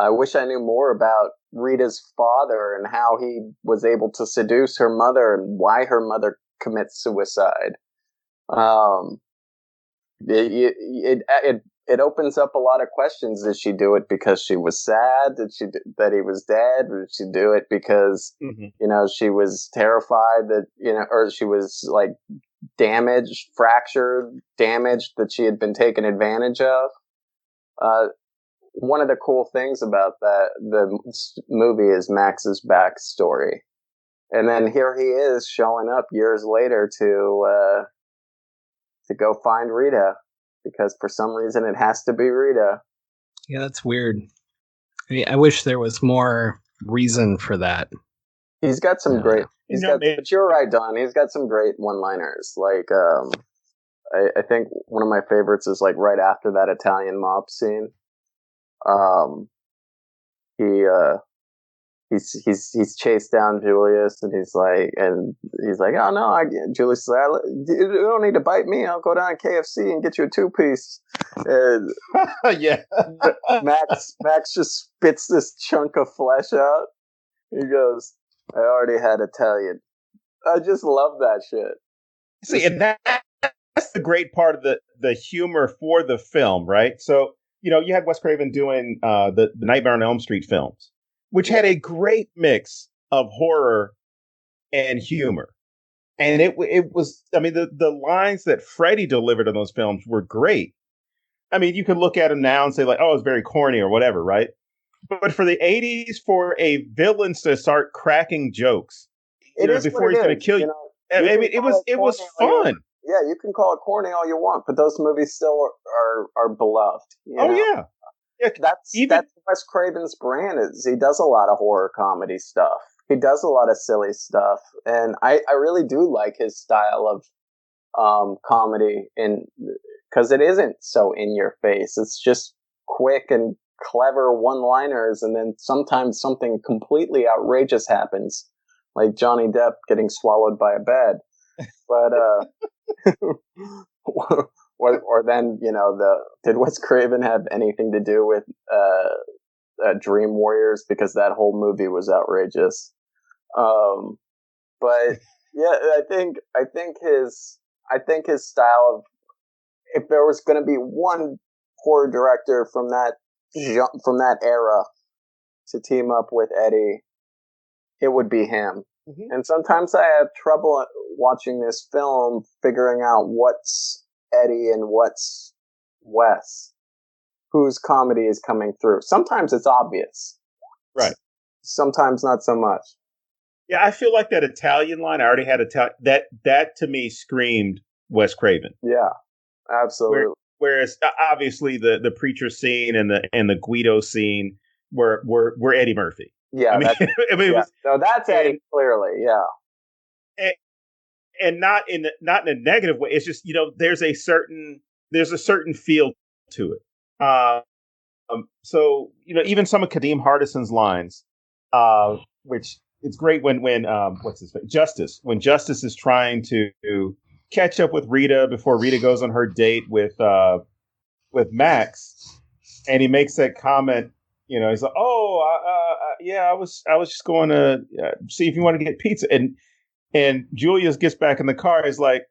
I wish I knew more about Rita's father and how he was able to seduce her mother and why her mother commits suicide. It opens up a lot of questions. Did she do it because she was sad? That he was dead? Or did she do it because she was terrified that or she was like damaged, fractured, damaged, that she had been taken advantage of? One of the cool things about the movie is Max's backstory, and then here he is showing up years later to go find Rita, because for some reason it has to be Rita. Yeah, that's weird. I wish there was more reason for that. He's got some great. But you're right, Don. He's got some great one-liners. Like, I think one of my favorites is like right after that Italian mob scene. He's chased down Julius, and he's like, "Oh no, Julius is like, you don't need to bite me. I'll go down to KFC and get you a 2-piece." And yeah, Max just spits this chunk of flesh out. He goes, "I already had Italian." I just love that shit. See, and that's the great part of the humor for the film, right? So, you had Wes Craven doing the Nightmare on Elm Street films, which had a great mix of horror and humor. And it was, I mean, the lines that Freddy delivered in those films were great. I mean, you can look at him now and say like, oh, it's very corny or whatever, right? But for the 80s, for a villain to start cracking jokes, before he's going to kill you, I mean, it was fun. Yeah, you can call it corny all you want, but those movies still are beloved. Yeah. That's Wes Craven's brand. Is he does a lot of horror comedy stuff. He does a lot of silly stuff, and I really do like his style of comedy, because it isn't so in your face. It's just quick and clever one-liners, and then sometimes something completely outrageous happens, like Johnny Depp getting swallowed by a bed. But or then did Wes Craven have anything to do with Dream Warriors, because that whole movie was outrageous. But yeah, I think his style of, if there was going to be one horror director from that era to team up with Eddie, it would be him. Mm-hmm. And sometimes I have trouble watching this film figuring out what's Eddie and what's Wes, whose comedy is coming through. Sometimes it's obvious. Right. Sometimes not so much. Yeah, I feel like that Italian line, I already had that to me screamed Wes Craven. Yeah, absolutely. Whereas obviously the preacher scene and the Guido scene were Eddie Murphy. Yeah, I mean, that's Eddie, clearly. Yeah, and not in a negative way. It's just there's a certain feel to it. So even some of Kadeem Hardison's lines, which it's great when what's his face? Justice, when Justice is trying to catch up with Rita before Rita goes on her date with Max, and he makes that comment. He's like, yeah, I was just going to see if you want to get pizza, and Julius gets back in the car. He's like,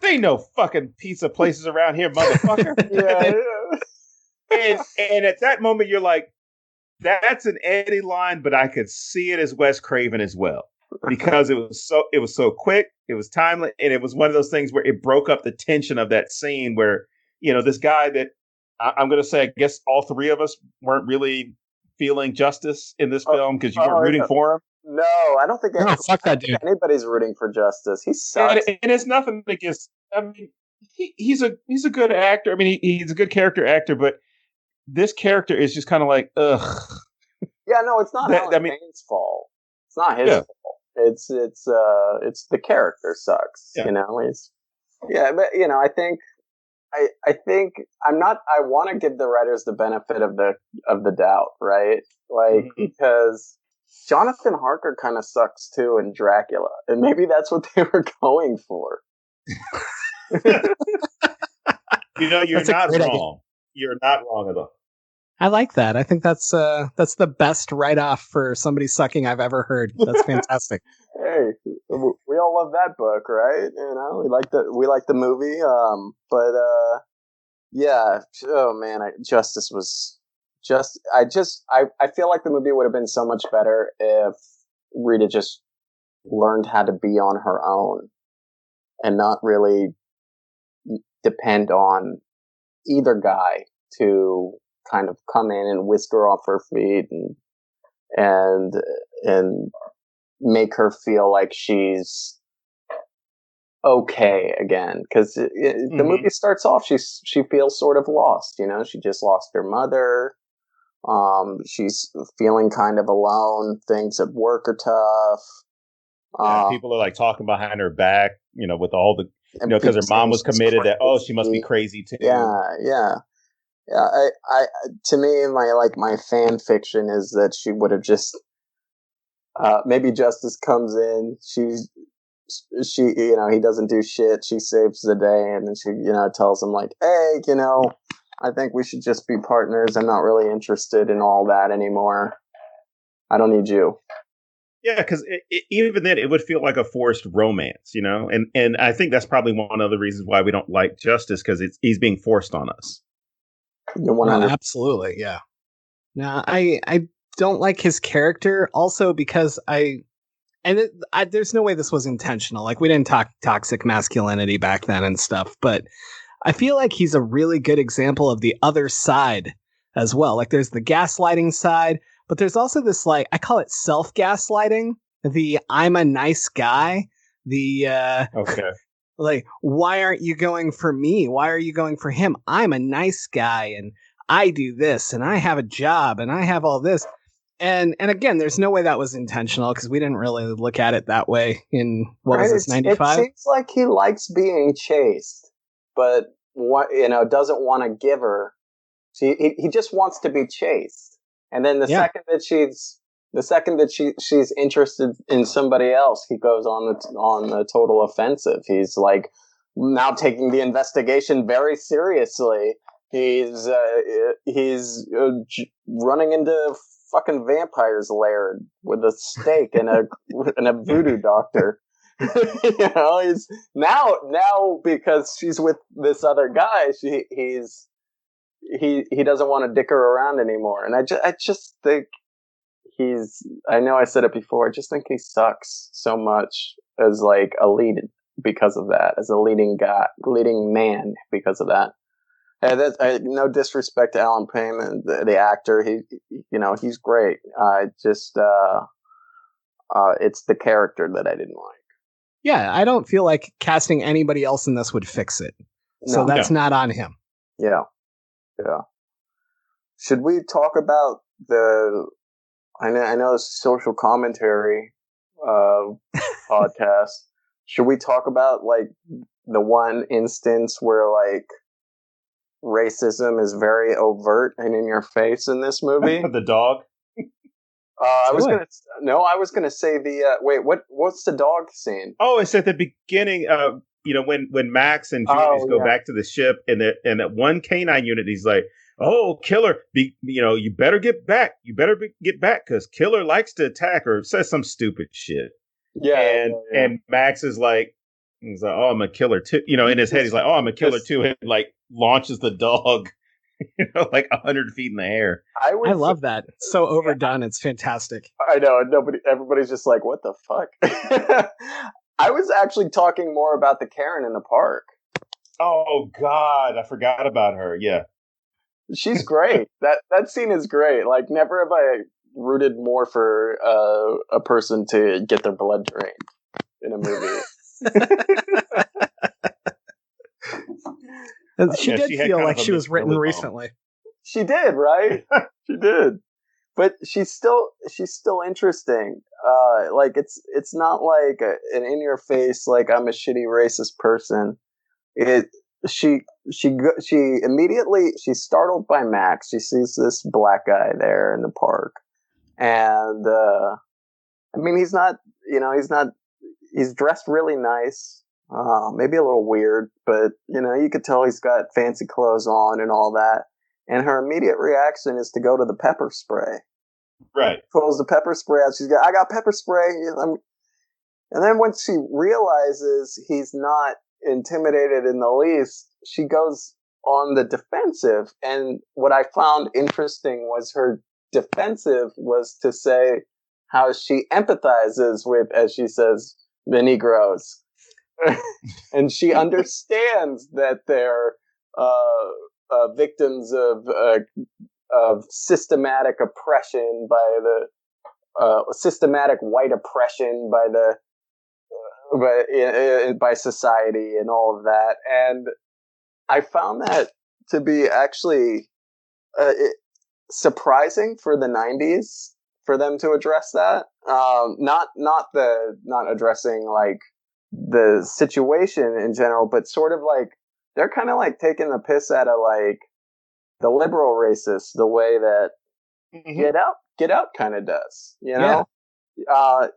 "There ain't no fucking pizza places around here, motherfucker." Yeah. And at that moment, you're like, that's an Eddie line, but I could see it as Wes Craven as well, because it was so quick, it was timely, and it was one of those things where it broke up the tension of that scene where this guy that I'm going to say, I guess all three of us weren't really feeling Justice in this film because you weren't rooting for him. No, I don't think. Fuck that dude. Anybody's rooting for Justice. He sucks. And it's nothing against. I mean, he's a good actor. I mean, he's a good character actor, but this character is just kind of like, ugh. Yeah, no, it's not Alan Payne's fault. It's not his fault. It's the character sucks. Yeah. But I think I'm not. I want to give the writers the benefit of the doubt, right? Like, because Jonathan Harker kind of sucks too in Dracula, and maybe that's what they were going for. You're not wrong. Idea. You're not wrong at all. I like that. I think that's the best write-off for somebody sucking I've ever heard. That's fantastic. Hey, we all love that book, right? We like the movie. Yeah. Oh man, Justice was just. I feel like the movie would have been so much better if Rita just learned how to be on her own and not really depend on either guy to kind of come in and whisk her off her feet and make her feel like she's okay again. Because the movie starts off, she feels sort of lost. She just lost her mother. She's feeling kind of alone. Things at work are tough. People are like talking behind her back. With all the because her mom was committed. That she must be crazy too. Yeah. I to me, my fan fiction is that she would have just maybe Justice comes in, she he doesn't do shit, she saves the day, and then she tells him like, hey, I think we should just be partners. I'm not really interested in all that anymore. I don't need you. Yeah, because even then, it would feel like a forced romance, you know? And I think that's probably one of the reasons why we don't like Justice, because he's being forced on us. Well, absolutely, yeah. Now, I don't like his character also because there's no way this was intentional. Like, we didn't talk toxic masculinity back then and stuff, but I feel like he's a really good example of the other side as well. Like, there's the gaslighting side, but there's also this, like, I call it self-gaslighting. The I'm a nice guy. The Okay. like, why aren't you going for me? Why are you going for him? I'm a nice guy and I do this and I have a job and I have all this. And again, there's no way that was intentional because we didn't really look at it that way in what was this, 95? It seems like he likes being chased, but doesn't want to give her. He just wants to be chased. And then the second that she's interested in somebody else, he goes on the total offensive. He's like now taking the investigation very seriously. He's running into fucking vampire's lair with a stake and a voodoo doctor. He's now because she's with this other guy. He doesn't want to dick her around anymore, and I just think I know I said it before. I just think he sucks so much as like a lead because of that, as a leading man because of that. And no disrespect to Alan Payne, the actor. He's great. It's the character that I didn't like. Yeah, I don't feel like casting anybody else in this would fix it. So that's not on him. Yeah. Yeah. Should we talk about I know it's a social commentary podcast. Should we talk about like the one instance where like racism is very overt and in your face in this movie? The dog. I was gonna say what's the dog scene? Oh, it's at the beginning. When Max and Julius go back to the ship, and that one canine unit, he's like, "Oh, Killer, you better get back. You better get back because Killer likes to attack," or says some stupid shit. Yeah, and Max is like, he's like, "Oh, I'm a killer too." In his head, he's like, "Oh, I'm a killer too," and like launches the dog, like 100 feet in the air. I love that. It's so overdone. It's fantastic. I know. Everybody's just like, "What the fuck?" I was actually talking more about the Karen in the park. Oh God, I forgot about her. Yeah, she's great. That scene is great. Like, never have I rooted more for a person to get their blood drained in a movie. She did feel like she was written recently. She did, right? She did. But she's still interesting. Like it's not like an in your face like I'm a shitty racist person. She's startled by Max. She sees this black guy there in the park, and he's dressed really nice. Maybe a little weird, but you could tell he's got fancy clothes on and all that. And her immediate reaction is to go to the pepper spray. Right. Pulls the pepper spray out. I got pepper spray. And then when she realizes he's not intimidated in the least, she goes on the defensive. And what I found interesting was her defensive was to say how she empathizes with, as she says, the Negroes. And she understands that they're victims of systematic oppression by the systematic white oppression by society and all of that. And I found that to be actually surprising for the 90s for them to address that. Not addressing like the situation in general, but sort of like they're kind of like taking the piss out of like the liberal racists the way that Get Out kind of does, Yeah.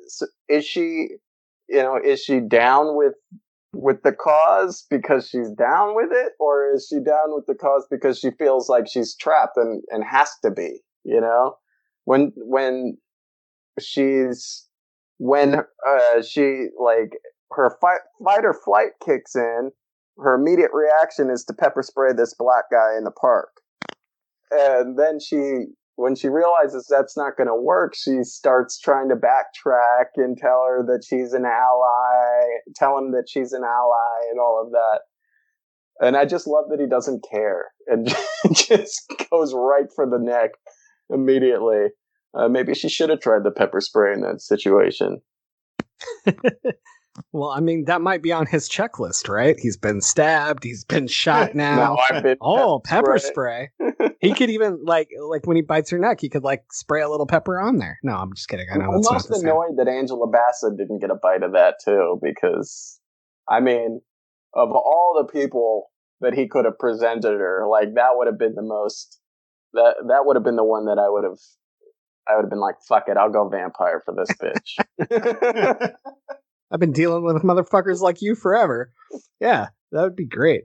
So is she down with the cause because she's down with it, or is she down with the cause because she feels like she's trapped and has to be, when she's when she, like, her fight or flight kicks in, her immediate reaction is to pepper spray this black guy in the park. And then when she realizes that's not going to work, she starts trying to backtrack and tell him that she's an ally and all of that. And I just love that he doesn't care and just goes right for the neck immediately. Maybe she should have tried the pepper spray in that situation. Well, I mean, that might be on his checklist, right? He's been stabbed. He's been shot now. I've been pepper spray. He could even, like when he bites her neck, he could, like, spray a little pepper on there. No, I'm just kidding. I know I'm that's most not the annoyed that Angela Bassett didn't get a bite of that, too, because, I mean, of all the people that he could have presented her, like, that would have been the most, that would have been the one that I would have been like, fuck it, I'll go vampire for this bitch. I've been dealing with motherfuckers like you forever. Yeah, that would be great.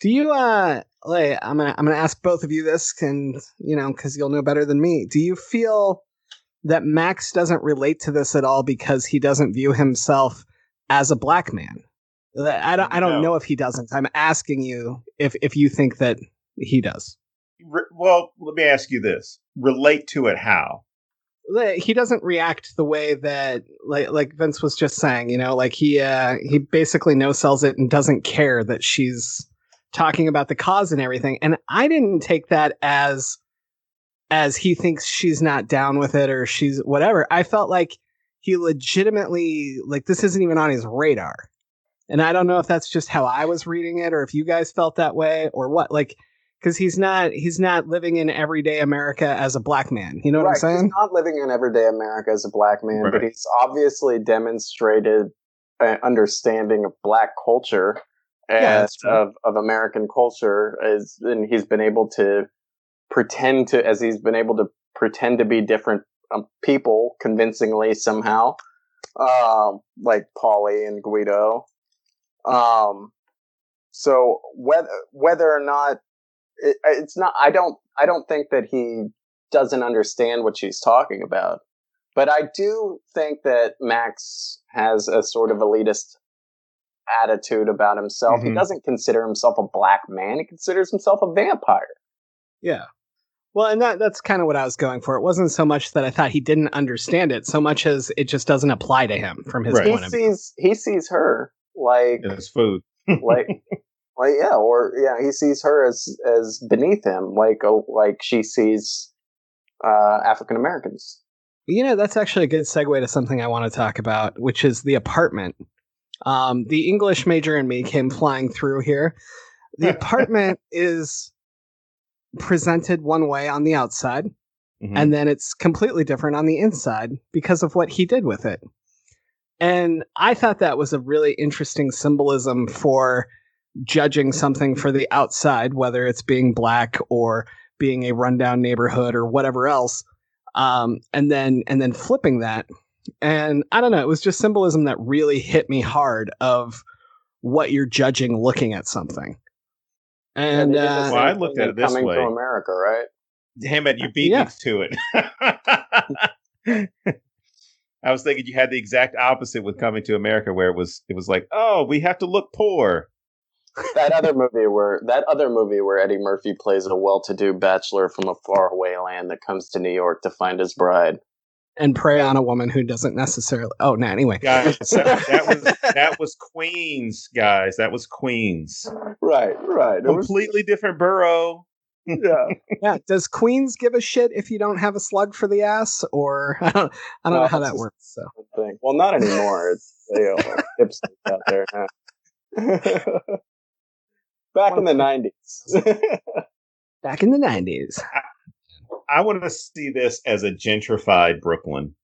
Do you, I'm gonna ask both of you this, and, because you'll know better than me. Do you feel that Max doesn't relate to this at all because he doesn't view himself as a black man? I don't know if he doesn't. I'm asking you if you think that he does. Well, let me ask you this. Relate to it how? He doesn't react the way that, like Vince was just saying, like he basically no-sells it and doesn't care that she's talking about the cause and everything. And I didn't take that as he thinks she's not down with it or she's whatever. I felt like he legitimately, like, this isn't even on his radar. And I don't know if that's just how I was reading it or if you guys felt that way or what, like, because he's not living in everyday America as a black man. You know what I'm saying? He's not living in everyday America as a black man, but he's obviously demonstrated an understanding of black culture and of American culture, and he's been able to pretend to be different people convincingly somehow, like Polly and Guido. So whether or not it's not, I don't think that he doesn't understand what she's talking about, but I do think that Max has a sort of elitist attitude about himself. Mm-hmm. He doesn't consider himself a black man. He considers himself a vampire. Yeah. Well, and that's kind of what I was going for. It wasn't so much that I thought he didn't understand it, so much as it just doesn't apply to him from his point of view. He sees her like as food. He sees her as beneath him, like she sees African Americans. That's actually a good segue to something I want to talk about, which is the apartment. The English major in me came flying through here. The apartment is presented one way on the outside, and then it's completely different on the inside because of what he did with it. And I thought that was a really interesting symbolism for judging something for the outside, whether it's being black or being a rundown neighborhood or whatever else, and then flipping that. And I don't know, it was just symbolism that really hit me hard of what you're judging looking at something. And I looked at it this coming way. To America, right? Damn it, you beat me to it. I was thinking you had the exact opposite with Coming to America, where it was like, oh, we have to look poor. That other movie where Eddie Murphy plays a well-to-do bachelor from a faraway land that comes to New York to find his bride and prey on a woman who doesn't necessarily. Oh, no. Anyway, guys, that was Queens, guys. That was Queens. Right. Completely different borough. Yeah. Does Queens give a shit if you don't have a slug for the ass, or I don't know how that works. So, well, not anymore. It's hipsters out there. Huh? Back in the 90s. Back in the 90s. I want to see this as a gentrified Brooklyn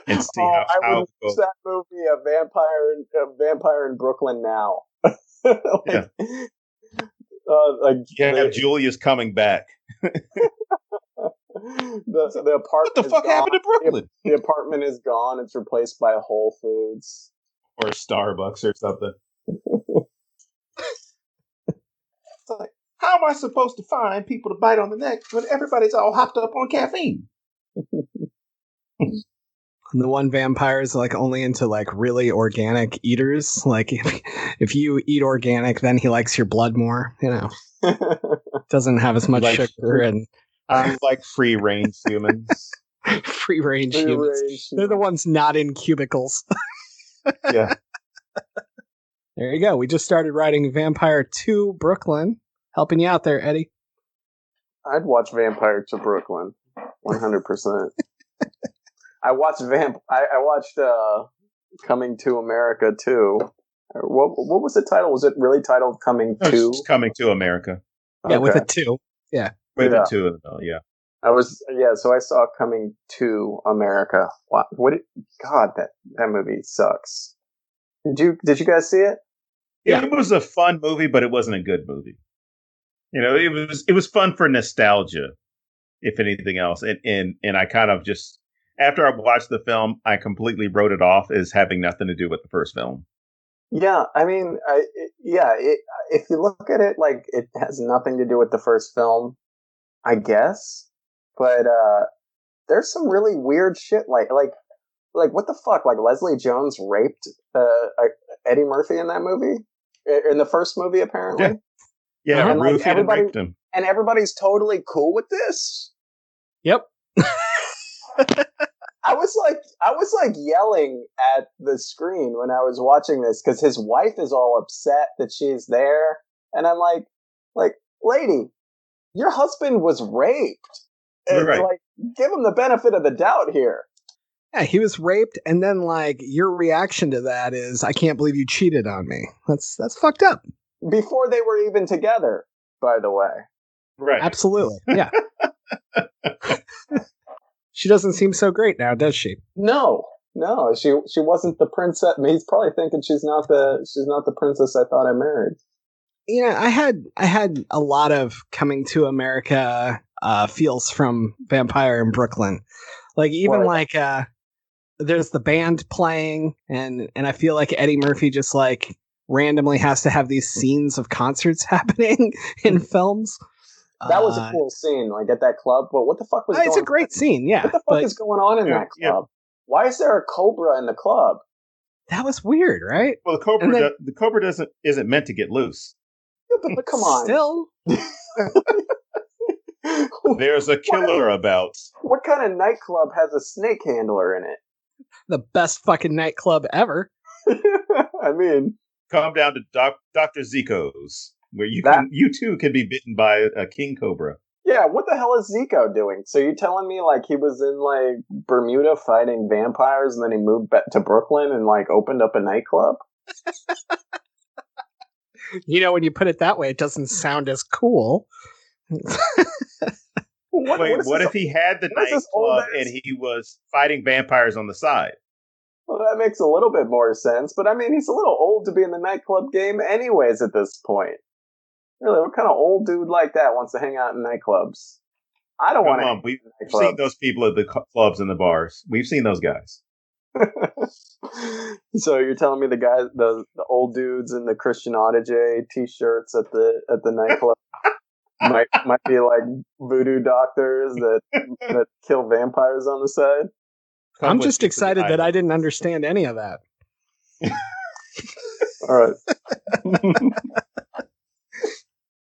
and see how I would watch that movie, a vampire in Brooklyn now. Have Julius coming back. The apartment. What the fuck happened to Brooklyn? The apartment is gone. It's replaced by a Whole Foods or Starbucks or something. It's like, how am I supposed to find people to bite on the neck when everybody's all hopped up on caffeine? And the one vampire is like only into like really organic eaters. Like if you eat organic, then he likes your blood more. You know, doesn't have as much sugar and. I like free range humans. Free range humans. They're the ones not in cubicles. Yeah. There you go. We just started writing Vampire to Brooklyn. Helping you out there, Eddie. I'd watch Vampire to Brooklyn. 100%. I watched Coming to America too. What was the title? Was it really titled Coming to? Just Coming to America. Yeah, with a 2. Yeah. With a 2, yeah. So I saw Coming to America. Wow. God, that movie sucks. Did you guys see it? Yeah, it was a fun movie, but it wasn't a good movie. You know, it was fun for nostalgia, if anything else. And I kind of just, after I watched the film, I completely wrote it off as having nothing to do with the first film. Yeah, I mean, if you look at it, like, it has nothing to do with the first film, I guess. But there's some really weird shit, like what the fuck? Like, Leslie Jones raped Eddie Murphy in that movie? In the first movie, apparently? Yeah, and Rufy raped him. And everybody's totally cool with this? Yep. I was like yelling at the screen when I was watching this because his wife is all upset that she's there. And I'm like, lady, your husband was raped. And right. Like, give him the benefit of the doubt here. Yeah, he was raped, and then like your reaction to that is, I can't believe you cheated on me. That's fucked up. Before they were even together, by the way. Right. Absolutely. Yeah. She doesn't seem so great now, does she? No, she wasn't the princess. He's probably thinking she's not the princess I thought I married. Yeah, I had a lot of Coming to America feels from Vampire in Brooklyn. Like even there's the band playing, and I feel like Eddie Murphy just like randomly has to have these scenes of concerts happening in films. That was a cool scene, like at that club. But what the fuck was? It's a great scene, yeah. What the fuck is going on in that club? Yeah. Why is there a cobra in the club? That was weird, right? Well, the cobra isn't meant to get loose. Yeah, but come on, still. There's a killer about. What kind of nightclub has a snake handler in it? The best fucking nightclub ever. I mean, come down to Dr. Zico's, where you too can be bitten by a king cobra. Yeah, what the hell is Zico doing? So you're telling me like he was in like Bermuda fighting vampires, and then he moved back to Brooklyn and like opened up a nightclub? You know, when you put it that way, it doesn't sound as cool. What if he had the nightclub and he was fighting vampires on the side? Well, that makes a little bit more sense, but I mean, he's a little old to be in the nightclub game anyways at this point. Really, what kind of old dude like that wants to hang out in nightclubs? I don't want to. We've seen those people at the clubs and the bars. We've seen those guys. So you're telling me the old dudes in the Christian Audige t-shirts at the nightclub might be like voodoo doctors that kill vampires on the side? I'm just excited that I didn't understand any of that. All right.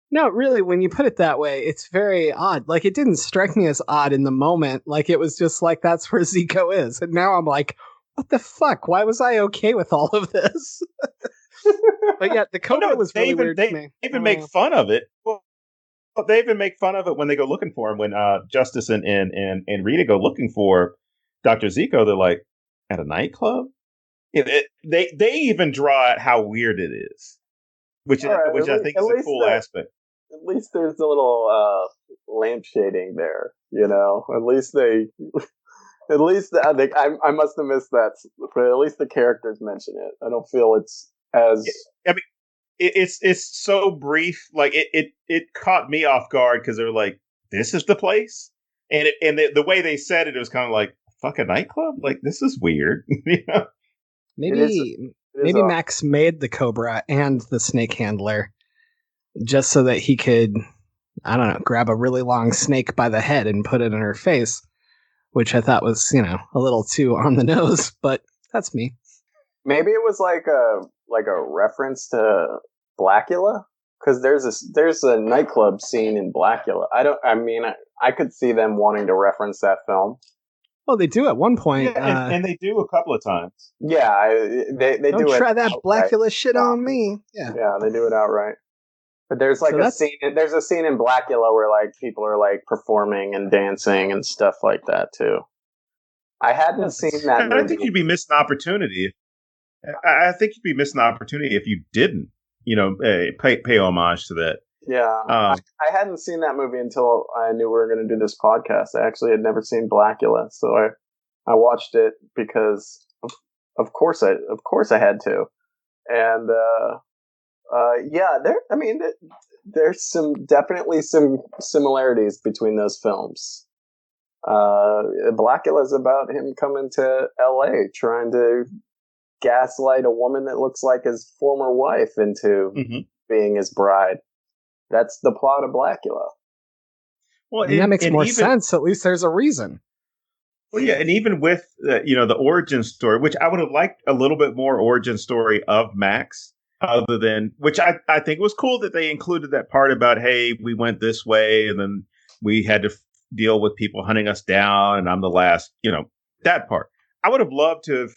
No, really, when you put it that way, it's very odd. Like, it didn't strike me as odd in the moment. Like, it was just like, that's where Zico is. And now I'm like, what the fuck? Why was I okay with all of this? But yeah, the cobra was really weird to me. They even make fun of it. Well, they even make fun of it when they go looking for him. When Justice and Rita go looking for Dr. Zico, they're like, at a nightclub? They even draw out how weird it is. Which I think is a cool aspect. At least there's a little lampshading there, you know. At least I think I must have missed that, but at least the characters mention it. I don't feel it's as. I mean, it's so brief. Like it caught me off guard because they're like, "This is the place," and the way they said it was kind of like, "Fuck a nightclub." Like, this is weird, you know. Maybe Max made the cobra and the snake handler just so that he could, I don't know, grab a really long snake by the head and put it in her face. which I thought was, a little too on the nose, but that's me. Maybe it was like a reference to Blackula, because there's a nightclub scene in Blackula. I could see them wanting to reference that film. Well, they do at one point. Yeah, and they do a couple of times. Yeah, they don't do it. Don't try that outright. Blackula shit on me. Yeah, they do it outright. But there's like a scene. There's a scene in Blackula where like people are like performing and dancing and stuff like that too. I hadn't seen that movie. I think you'd be missing an opportunity. I think you'd be missing an opportunity if you didn't, pay homage to that. Yeah, I hadn't seen that movie until I knew we were going to do this podcast. I actually had never seen Blackula, so I watched it because of course I had to, and there's definitely some similarities between those films. Blackula is about him coming to L.A. trying to gaslight a woman that looks like his former wife into being his bride. That's the plot of Blackula. Well, that makes more sense. At least there's a reason. Well, yeah, and even with the origin story, which I would have liked a little bit more origin story of Max, other than which I think was cool that they included that part about, hey, we went this way and then we had to deal with people hunting us down and I'm the last, that part. I would have loved to have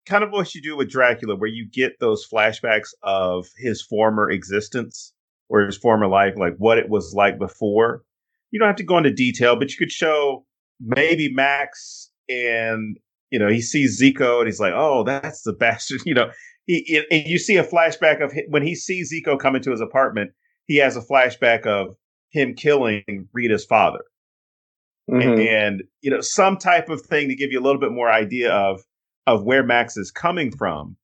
kind of what you do with Dracula, where you get those flashbacks of his former existence or his former life, like what it was like before. You don't have to go into detail, but you could show maybe Max and, he sees Zico and he's like, oh, that's the bastard. And you see a flashback of when he sees Zico come into his apartment, he has a flashback of him killing Rita's father. And some type of thing to give you a little bit more idea of where Max is coming from.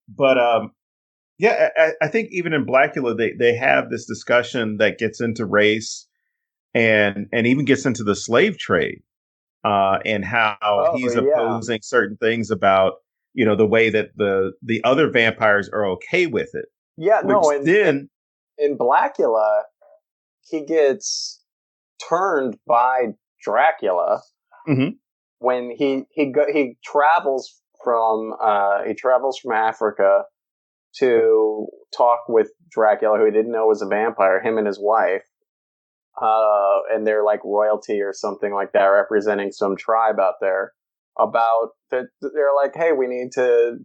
But I think even in Blackula, they have this discussion that gets into race and even gets into the slave trade and how he's opposing certain things about, the way that the other vampires are okay with it. Yeah, in Blackula, he gets turned by Dracula when he travels from Africa to talk with Dracula, who he didn't know was a vampire, him and his wife, and they're like royalty or something like that, representing some tribe out there. They're like, hey, we need to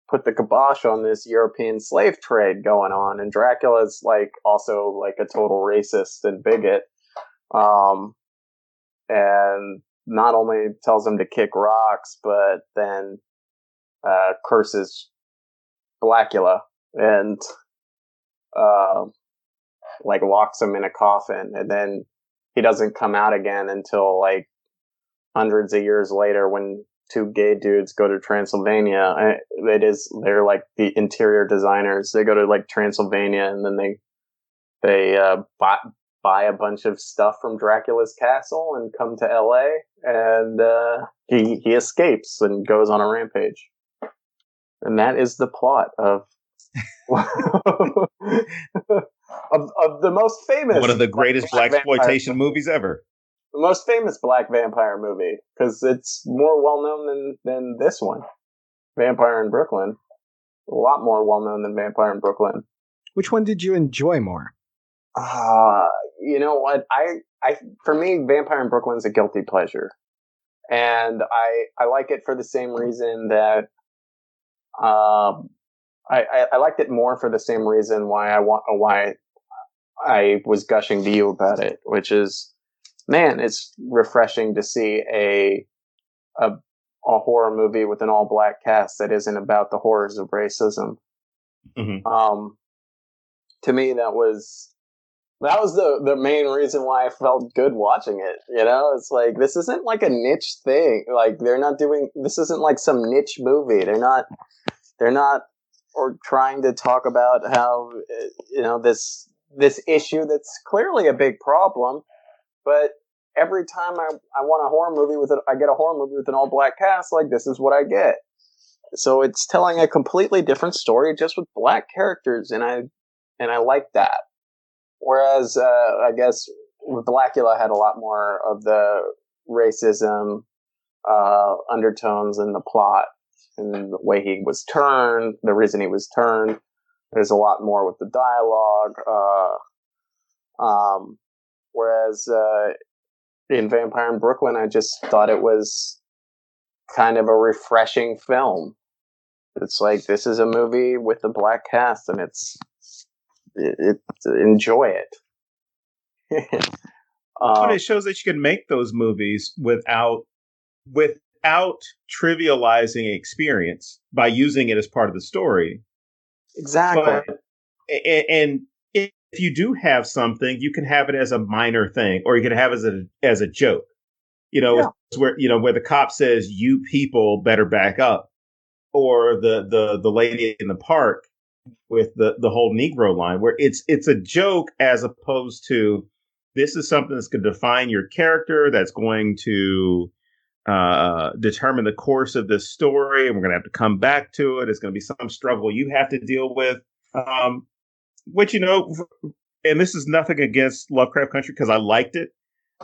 put the kibosh on this European slave trade going on, and Dracula's like also like a total racist and bigot, and not only tells him to kick rocks, but then curses Blackula and like locks him in a coffin, and then he doesn't come out again until like hundreds of years later when two gay dudes go to Transylvania. They're like the interior designers. They go to like Transylvania and then they buy a bunch of stuff from Dracula's castle and come to LA, and he escapes and goes on a rampage. And that is the plot of of the most famous, one of the greatest blaxploitation movies ever. The most famous black vampire movie, because it's more well known than this one, Vampire in Brooklyn. A lot more well known than Vampire in Brooklyn. Which one did you enjoy more? You know what? For me, Vampire in Brooklyn is a guilty pleasure, and I like it for the same reason that I liked it more for the same reason why I was gushing to you about it, which is, man, it's refreshing to see a horror movie with an all black cast that isn't about the horrors of racism. To me, that was the main reason why I felt good watching it. It's like, this isn't like a niche thing. Like, this isn't like some niche movie. They're not or trying to talk about how, this issue that's clearly a big problem, but every time I want a horror movie I get a horror movie with an all black cast, like, this is what I get. So it's telling a completely different story just with black characters, and I like that. Whereas, I guess Blackula had a lot more of the racism undertones in the plot and the way he was turned, the reason he was turned. There's a lot more with the dialogue. Whereas in Vampire in Brooklyn, I just thought it was kind of a refreshing film. It's like, this is a movie with a black cast, and enjoy it. But it shows that you can make those movies without trivializing experience by using it as part of the story. Exactly. And if you do have something, you can have it as a minor thing, or you can have it as a joke. It's where where the cop says, "You people better back up," or the lady in the park with the whole Negro line, where it's a joke as opposed to, this is something that's going to define your character, that's going to determine the course of this story, and we're going to have to come back to it. It's going to be some struggle you have to deal with. Which, and this is nothing against Lovecraft Country, because I liked it.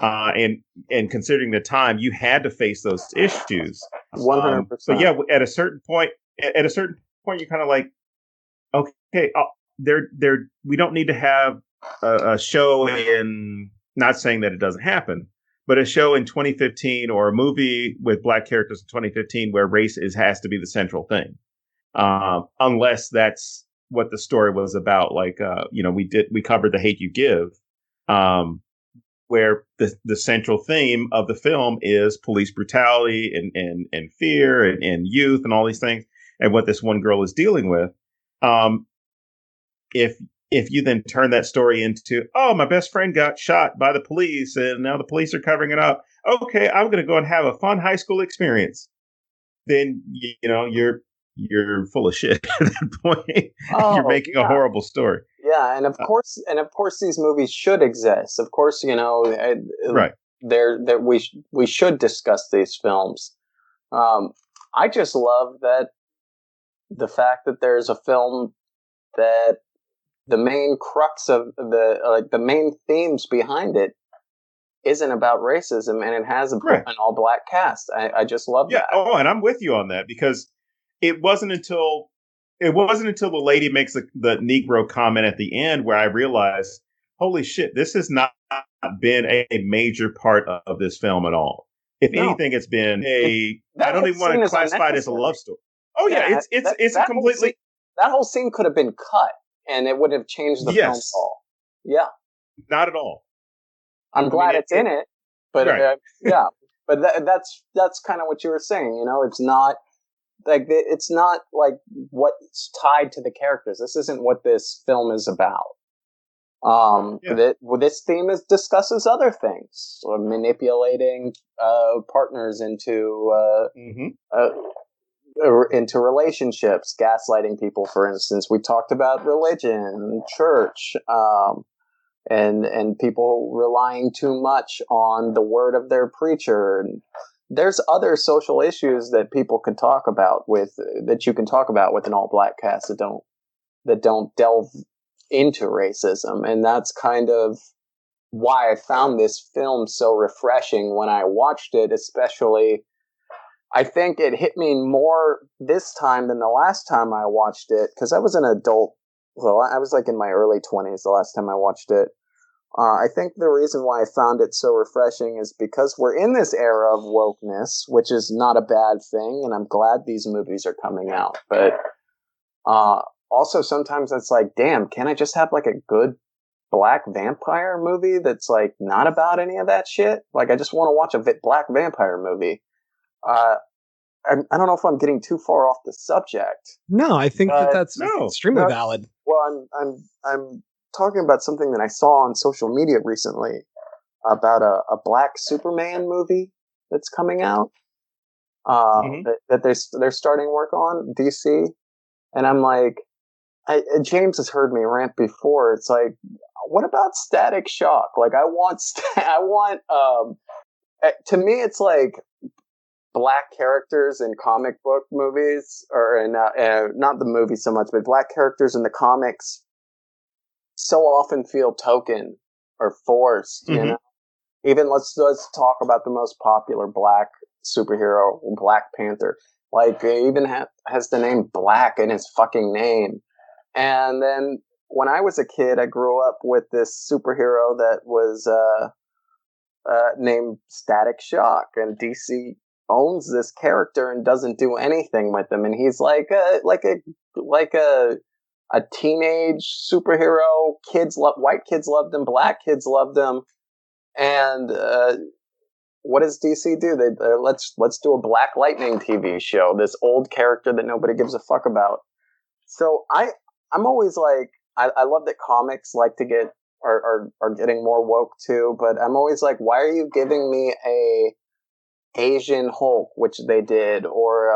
And considering the time, you had to face those issues. 100%. But yeah, at a certain point, you're kind of like, okay, we don't need to have a show in, not saying that it doesn't happen, but a show in 2015 or a movie with black characters in 2015 where race has to be the central thing. Unless that's what the story was about. Like, we covered The Hate U Give, where the central theme of the film is police brutality and fear and youth and all these things, and what this one girl is dealing with. If you then turn that story into, oh, my best friend got shot by the police and now the police are covering it up. Okay, I'm going to go and have a fun high school experience. Then, you're full of shit at that point. You're making a horrible story. Yeah, and of course, these movies should exist. Of course, right. We should discuss these films. I just love that the fact that there's a film that the main crux of the main themes behind it isn't about racism, and it has an all black cast. I just love that. Oh, and I'm with you on that, because it wasn't until the lady makes the Negro comment at the end where I realized, holy shit, this has not been a major part of this film at all. If anything, it's been I don't even want to classify it as a love story. Oh yeah, it's a completely. That whole scene could have been cut, and it would have changed the film at all. Yeah, not at all. I'm glad it's in it, but but that's kind of what you were saying. It's not like what's tied to the characters. This isn't what this film is about. This theme discusses other things, manipulating partners into relationships, gaslighting people. For instance, we talked about religion, church, and people relying too much on the word of their preacher. And there's other social issues that people can talk about that you can talk about with an all black cast that don't delve into racism. And that's kind of why I found this film so refreshing when I watched it. Especially, I think it hit me more this time than the last time I watched it, because I was an adult. Well, I was like in my early 20s the last time I watched it. I think the reason why I found it so refreshing is because we're in this era of wokeness, which is not a bad thing, and I'm glad these movies are coming out. But also sometimes it's like, damn, can I just have like a good black vampire movie that's like not about any of that shit? Like, I just want to watch a black vampire movie. I don't know if I'm getting too far off the subject. No, I think that's extremely valid. Well, I'm talking about something that I saw on social media recently about a black Superman movie that's coming out that they're starting work on, DC. And I'm like, James has heard me rant before. It's like, what about Static Shock? Like, I want to me, it's like black characters in comic book movies, or in not the movie so much, but black characters in the comics so often feel token or forced. You know, even let's talk about the most popular black superhero, Black Panther. Like, it even has the name Black in his fucking name. And then when I was a kid, I grew up with this superhero that was named Static Shock, and DC owns this character and doesn't do anything with him. And he's like a teenage superhero. White kids loved him, black kids loved him, and what does DC do? Let's do a Black Lightning TV show. This old character that nobody gives a fuck about. So I'm always like, I love that comics like to get are getting more woke too, but I'm always like, why are you giving me a Asian Hulk, which they did, or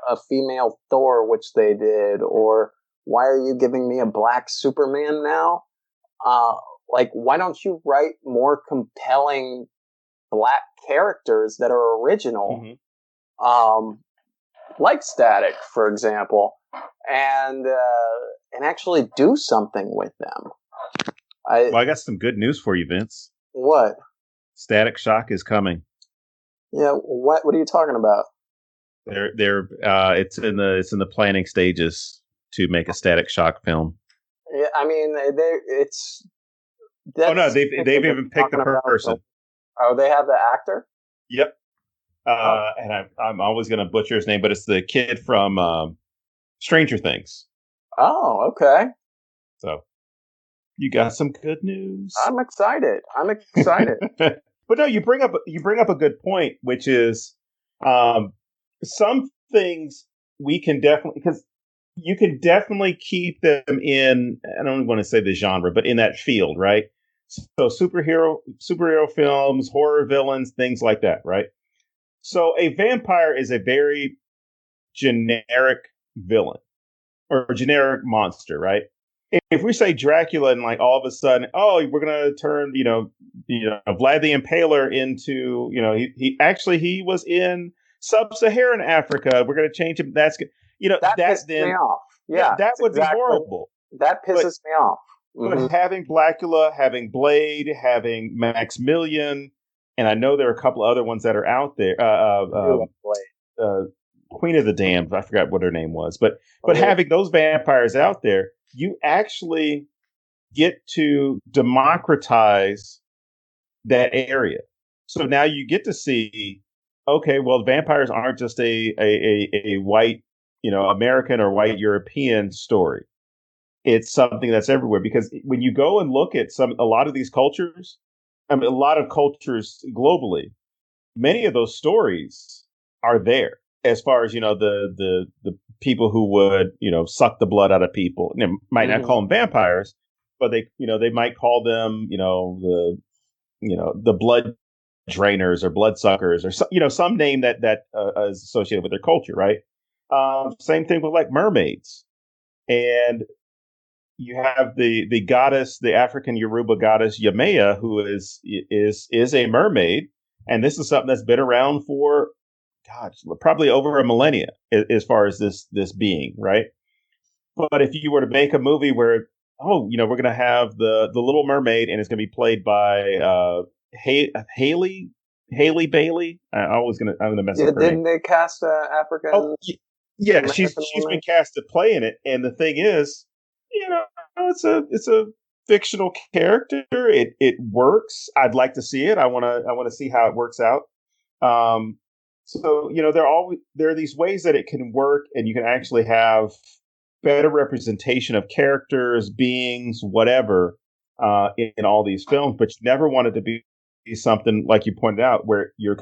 a female Thor, which they did, or why are you giving me a black Superman now? Like, why don't you write more compelling black characters that are original, like Static, for example, and actually do something with them? I got some good news for you, Vince. What? Static Shock is coming. Yeah, what are you talking about? It's in the planning stages to make a Static Shock film. Yeah, I mean, they've even picked the person. Oh, they have the actor? Yep. And I'm always going to butcher his name, but it's the kid from Stranger Things. Oh, okay. So you got some good news. I'm excited. But no, you bring up a good point, which is some things we can definitely, because you can definitely keep them in, I don't want to say the genre, but in that field, right? So superhero films, horror villains, things like that, right? So a vampire is a very generic villain or generic monster, right? If we say Dracula and like all of a sudden, oh, we're gonna turn, Vlad the Impaler into, he was in sub-Saharan Africa. We're gonna change him. That's good. That pisses me off. Yeah, that would be horrible. That pisses me off. But having Blackula, having Blade, having Maximilian, and I know there are a couple other ones that are out there. Queen of the Damned, I forgot what her name was, but having those vampires out there, you actually get to democratize that area. So now you get to see, okay, well, vampires aren't just a white, American or white European story. It's something that's everywhere, because when you go and look at a lot of these cultures, a lot of cultures globally, many of those stories are there. As far as, the people who would, suck the blood out of people, and might not call them vampires, but they might call them, the blood drainers or blood suckers, or some name that is associated with their culture, right? Same thing with like mermaids, and you have the goddess, the African Yoruba goddess Yemaya, who is a mermaid, and this is something that's been around for, probably over a millennia as far as this being, right? But if you were to make a movie where, we're going to have the Little Mermaid, and it's going to be played by Haley Bailey. I'm going to mess up her name. Didn't they cast African? Oh, yeah, she's been cast to play in it, and the thing is, it's a fictional character. It works. I'd like to see it. I want to see how it works out. So, there are these ways that it can work, and you can actually have better representation of characters, beings, whatever, in all these films. But you never want it to be something, like you pointed out, where you're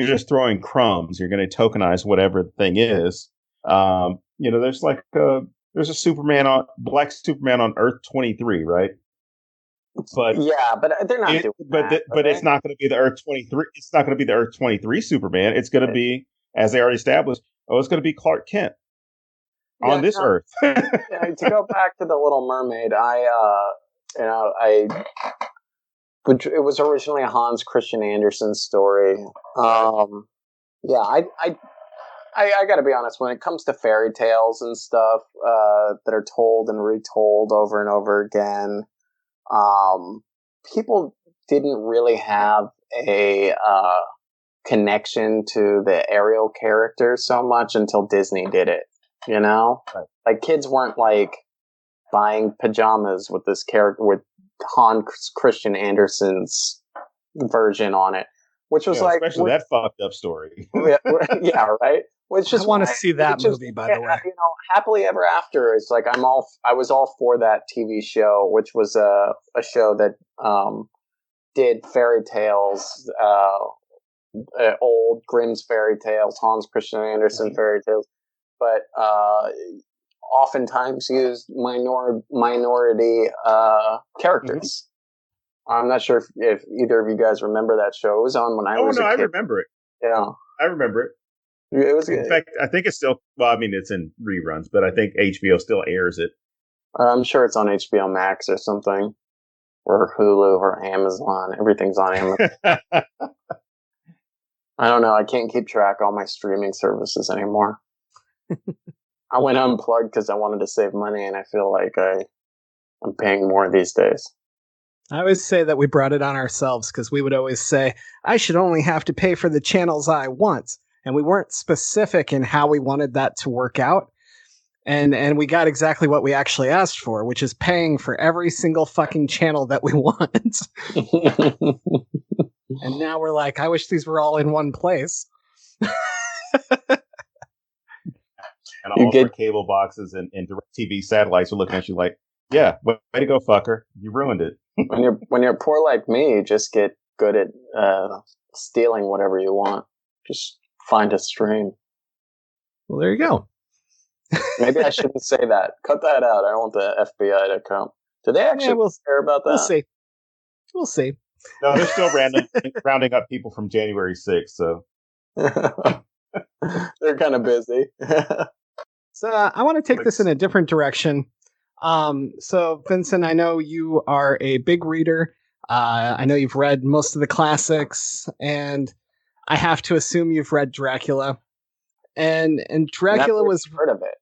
just throwing crumbs. You're going to tokenize whatever the thing is. There's a Black Superman on Earth 23, right? But yeah, but they're not doing that. But it's not going to be the Earth 23. It's not going to be the Earth 23 Superman. It's going to be, as they already established, it's going to be Clark Kent on this Earth. To go back to the Little Mermaid, it was originally a Hans Christian Andersen story. I got to be honest, when it comes to fairy tales and stuff that are told and retold over and over again, people didn't really have a connection to the Ariel character so much until Disney did it. You know, like kids weren't like buying pajamas with this character with Hans Christian Andersen's version on it, which was like especially that fucked up story. Yeah, right. Which is I want to see that movie, by the way. You know, Happily Ever After is like I was all for that TV show, which was a show that did fairy tales, old Grimm's fairy tales, Hans Christian Andersen fairy tales, but oftentimes used minority characters. I'm not sure if either of you guys remember that show. It was on when I was a kid. I remember it. Yeah. I remember it. It was in fact, I think it's still, well, I mean, it's in reruns, but I think HBO still airs it. I'm sure it's on HBO Max or something, or Hulu or Amazon. Everything's on Amazon. I don't know. I can't keep track of all my streaming services anymore. I went unplugged because I wanted to save money, and I feel like I'm paying more these days. I always say that we brought it on ourselves because we would always say, I should only have to pay for the channels I want. And we weren't specific in how we wanted that to work out. And we got exactly what we actually asked for, which is paying for every single fucking channel that we want. And now we're like, I wish these were all in one place. And all our cable boxes and DirecTV satellites are looking at you like, yeah, way to go, fucker. You ruined it. When you're poor like me, you just get good at stealing whatever you want. Just find a stream. Well, there you go. Maybe I shouldn't say that. Cut that out. I don't want the FBI to come. Do they actually care about that? We'll see. No, they're still rounding up people from January 6th, so. They're kind of busy. So I want to take this in a different direction. So Vincent, I know you are a big reader. I know you've read most of the classics, and I have to assume you've read Dracula. And Dracula was heard of it.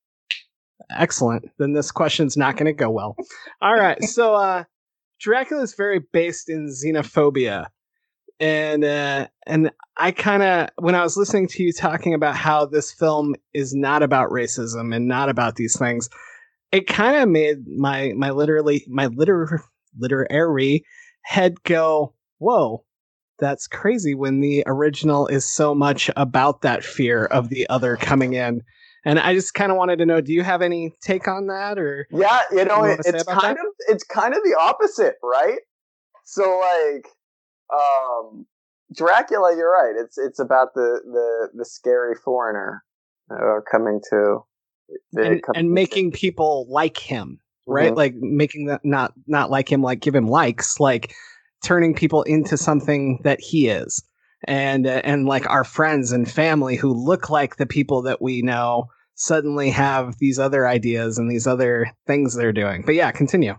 Excellent. Then this question's not going to go well. All right. So Dracula is very based in xenophobia. And I kind of, when I was listening to you talking about how this film is not about racism and not about these things, it kind of made my literary head go, whoa, that's crazy when the original is so much about that fear of the other coming in. And I just kind of wanted to know, do you have any take on that? Or yeah, it's kind of the opposite, right? So like Dracula, you're right. It's about the scary foreigner coming to and making people like him, right? Mm-hmm. Like making that not like him, like give him likes, like turning people into something that he is. And like our friends and family who look like the people that we know suddenly have these other ideas and these other things they're doing. But yeah, continue.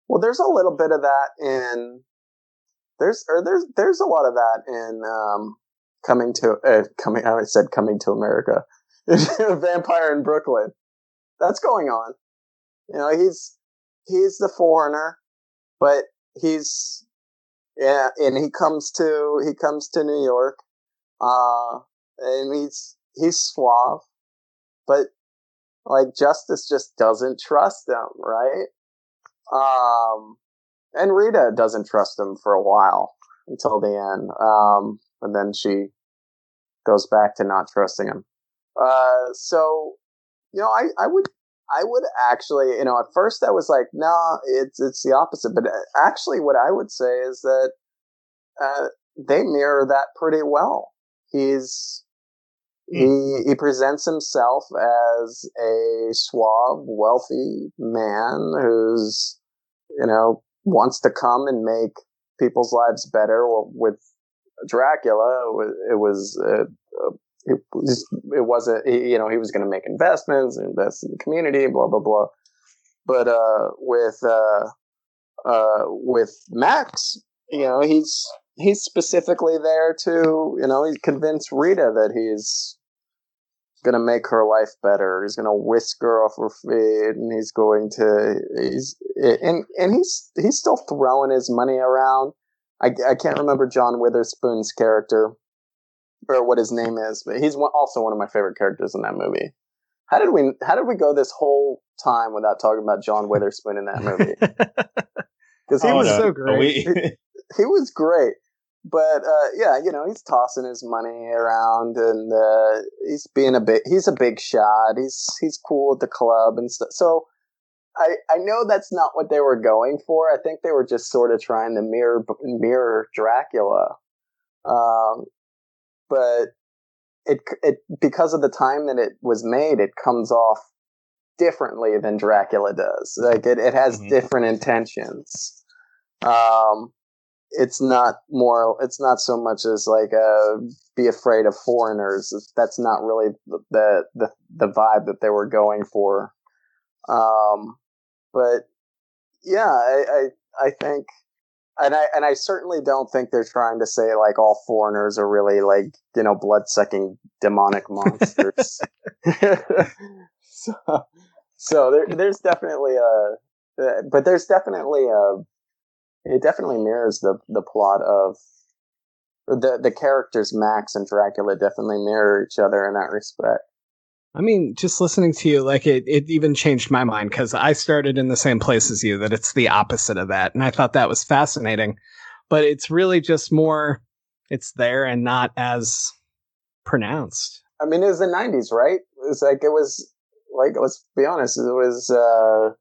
Well, there's a little bit of that in there's a lot of that in Coming to America. Vampire in Brooklyn. That's going on. You know, he's the foreigner, but and he comes to New York, and he's suave, but like Justice just doesn't trust him, right? And Rita doesn't trust him for a while until the end, and then she goes back to not trusting him. So, you know, I would actually, you know, at first I was like, nah, it's the opposite. But actually what I would say is that, they mirror that pretty well. He presents himself as a suave, wealthy man who's, you know, wants to come and make people's lives better. Well, with Dracula, it wasn't, you know, he was going to make investments, invest in the community, blah, blah, blah. But, with Max, you know, he's specifically there to, you know, he convinced Rita that he's going to make her life better. He's going to whisk her off her feet, and he's still throwing his money around. I can't remember John Witherspoon's character, or what his name is, but he's also one of my favorite characters in that movie. How did we go this whole time without talking about John Witherspoon in that movie? Because he was so great. He was great. But yeah, he's tossing his money around, and he's a big shot. He's cool at the club and stuff. So I know that's not what they were going for. I think they were just sort of trying to mirror Dracula. But it because of the time that it was made, it comes off differently than Dracula does. Like it has different intentions. It's not so much as like be afraid of foreigners. That's not really the vibe that they were going for. But yeah, I think, and I certainly don't think they're trying to say like all foreigners are really like, blood-sucking demonic monsters. so there's definitely it definitely mirrors the plot of the characters. Max and Dracula definitely mirror each other in that respect. I mean, just listening to you, like it even changed my mind, because I started in the same place as you, that it's the opposite of that. And I thought that was fascinating, but it's really just more, it's there and not as pronounced. I mean, it was the 90s, right? It was like, let's be honest, it was, a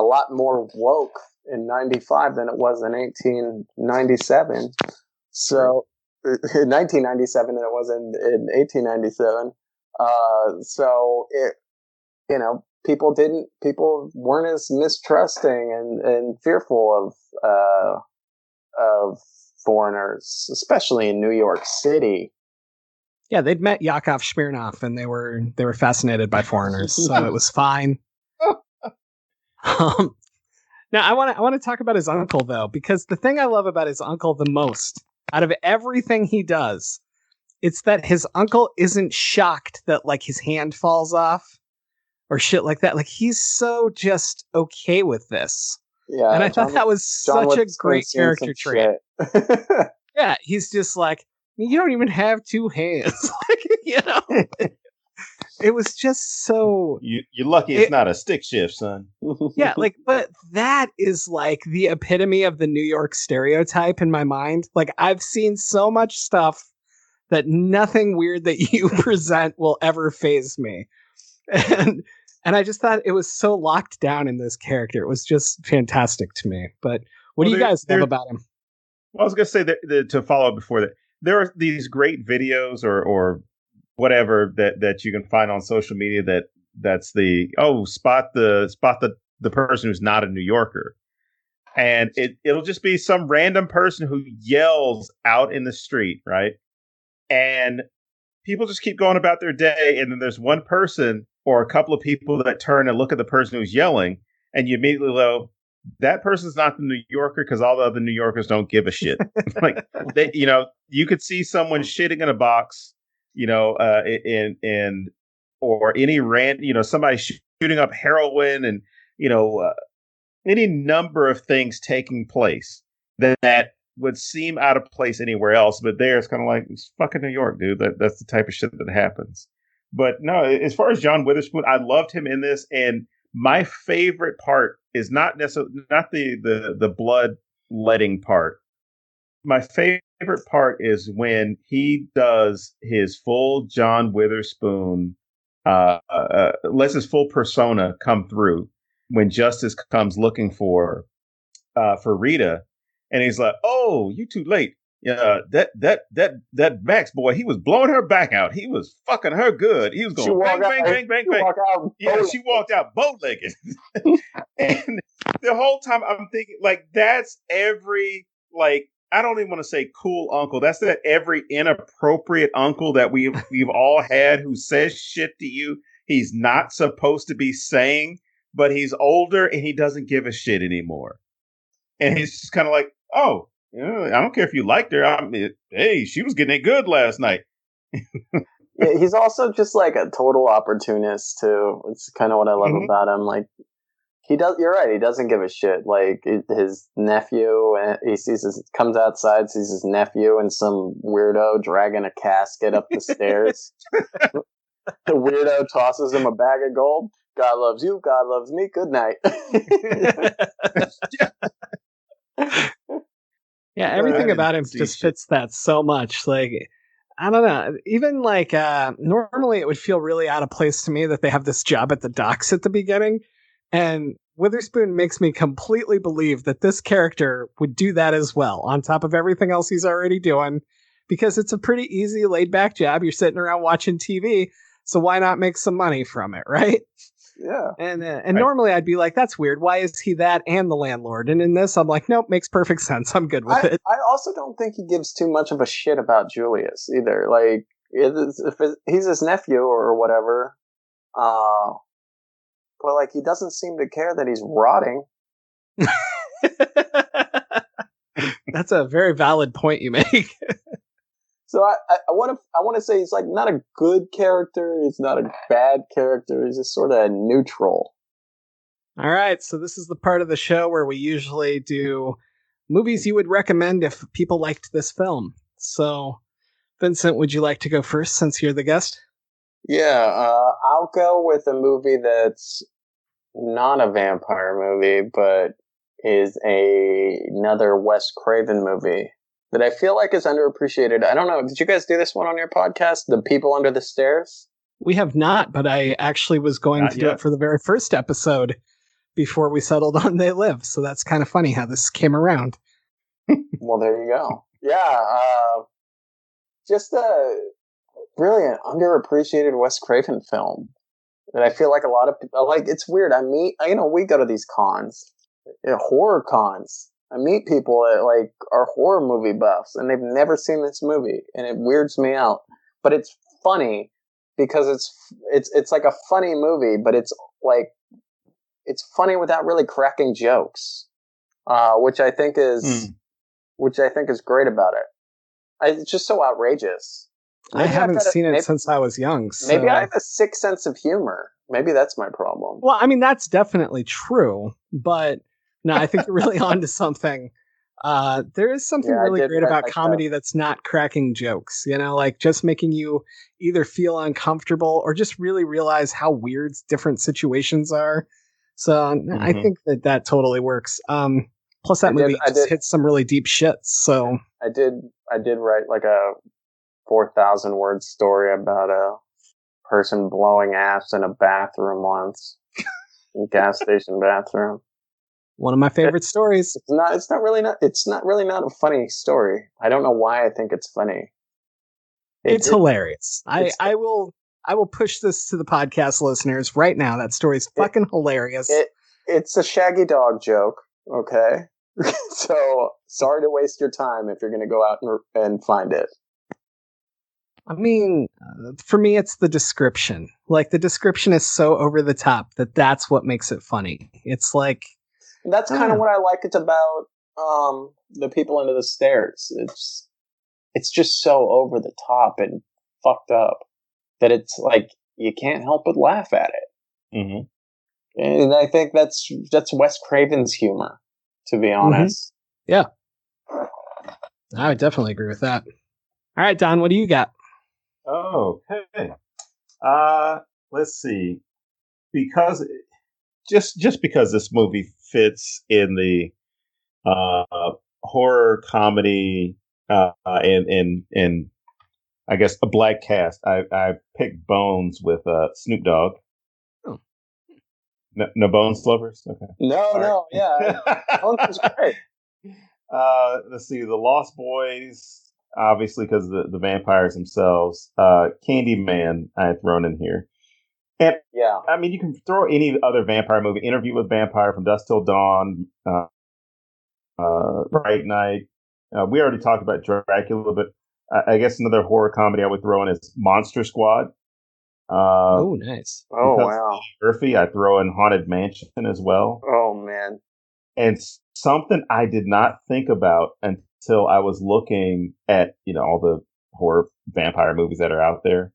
lot more woke in 95 than it was in 1897. So in 1997 than it was in 1897. So it, people weren't as mistrusting and fearful of foreigners, especially in New York City. Yeah, they'd met Yakov Smirnoff, and they were fascinated by foreigners, so it was fine. Now I want to talk about his uncle, though, because the thing I love about his uncle the most, out of everything he does, it's that his uncle isn't shocked that like his hand falls off or shit like that. Like he's so just okay with this. Yeah, and I thought that was such a great character trait. Yeah, he's just like, you don't even have two hands. It was just so... You're lucky it's not a stick shift, son. Yeah, but that is like the epitome of the New York stereotype in my mind. Like, I've seen so much stuff that nothing weird that you present will ever faze me. And I just thought it was so locked down in this character. It was just fantastic to me. But what do you guys love about him? Well, I was going to say that to follow up before that, there are these great videos or whatever that you can find on social media that's the spot the person who's not a New Yorker, and it'll just be some random person who yells out in the street, right? And people just keep going about their day, and then there's one person or a couple of people that turn and look at the person who's yelling, and you immediately go, that person's not the New Yorker, because all the other New Yorkers don't give a shit. Like you could see someone shitting in a box, or any somebody shooting up heroin, and any number of things taking place that would seem out of place anywhere else, but there it's kind of like, it's fucking New York, dude. That's the type of shit that happens. But no, as far as John Witherspoon, I loved him in this, and my favorite part is not necessarily not the blood-letting part. My favorite part is when he does his full John Witherspoon, lets his full persona come through when Justice comes looking for Rita, and he's like, "Oh, you too late. That Max boy, he was blowing her back out. He was fucking her good. He was going bang, bang, bang, bang, bang. Yeah, she walked out bow-legged." And the whole time I'm thinking, like, that's every, like, I don't even want to say cool uncle. That's that every inappropriate uncle that we've all had who says shit to you he's not supposed to be saying, but he's older and he doesn't give a shit anymore. And he's just kind of like, oh, I don't care if you liked her. Hey, she was getting it good last night. Yeah, he's also just like a total opportunist too. It's kind of what I love about him. Like, He does. You're right. He doesn't give a shit. Like his nephew, and he comes outside, sees his nephew and some weirdo dragging a casket up the stairs. The weirdo tosses him a bag of gold. God loves you. God loves me. Good night. Yeah, everything about him just fits that so much. Like, I don't know. Even like normally it would feel really out of place to me that they have this job at the docks at the beginning. And Witherspoon makes me completely believe that this character would do that as well, on top of everything else he's already doing, because it's a pretty easy, laid-back job. You're sitting around watching TV, so why not make some money from it, right? Yeah. And normally I'd be like, that's weird. Why is he that and the landlord? And in this, I'm like, nope, makes perfect sense. I'm good with it. I also don't think he gives too much of a shit about Julius either. Like, if he's his nephew or whatever, but like he doesn't seem to care that he's rotting. That's a very valid point you make. So I want to say he's like not a good character. He's not a bad character. He's just sort of neutral. All right. So this is the part of the show where we usually do movies you would recommend if people liked this film. So, Vincent, would you like to go first since you're the guest? Yeah, I'll go with a movie that's not a vampire movie, but is another Wes Craven movie that I feel like is underappreciated. I don't know. Did you guys do this one on your podcast? The People Under the Stairs? We have not, but I actually was going to do it for the very first episode before we settled on They Live. So that's kind of funny how this came around. Well, there you go. Yeah. Just a brilliant, underappreciated Wes Craven film that I feel like a lot of people, like, it's weird. We go to these cons, horror cons. I meet people that like are horror movie buffs and they've never seen this movie, and it weirds me out. But it's funny because it's like a funny movie, but it's funny without really cracking jokes, which I think is great about it. It's just so outrageous. Maybe I haven't seen it since I was young. So. Maybe I have a sick sense of humor. Maybe that's my problem. Well, I mean, that's definitely true, but no, I think you're really onto something. There is something really great about comedy that's not cracking jokes, like just making you either feel uncomfortable or just really realize how weird different situations are. So I think that totally works. Plus that movie just hits some really deep shit. So I did write like a 4,000 word story about a person blowing ass in a bathroom once, a gas station bathroom. One of my favorite stories. It's not really not a funny story. I don't know why I think it's funny. It's hilarious. I will push this to the podcast listeners right now. That story's fucking hilarious. It's a Shaggy Dog joke. Okay. So sorry to waste your time if you're going to go out and find it. I mean, for me, it's the description. Like, the description is so over the top that's what makes it funny. It's like... That's kind of what I liked about The People Under the Stairs. It's just so over the top and fucked up that it's like, you can't help but laugh at it. Mm-hmm. And I think that's Wes Craven's humor, to be honest. Mm-hmm. Yeah. I would definitely agree with that. All right, Don, what do you got? Okay. Let's see. Because just because this movie fits in the horror comedy and I guess a black cast, I picked Bones with Snoop Dogg. Oh. No Bones lovers? Okay. No, yeah. Bones is great. Let's see, The Lost Boys, obviously because the vampires themselves. Candyman I had thrown in here. And yeah, I mean, you can throw any other vampire movie. Interview with Vampire, From Dusk Till Dawn, Bright Night. We already talked about Dracula, but I guess another horror comedy I would throw in is Monster Squad. Oh, nice. Oh, wow. Murphy, I throw in Haunted Mansion as well. Oh, man. And something I did not think about until I was looking at, all the horror vampire movies that are out there.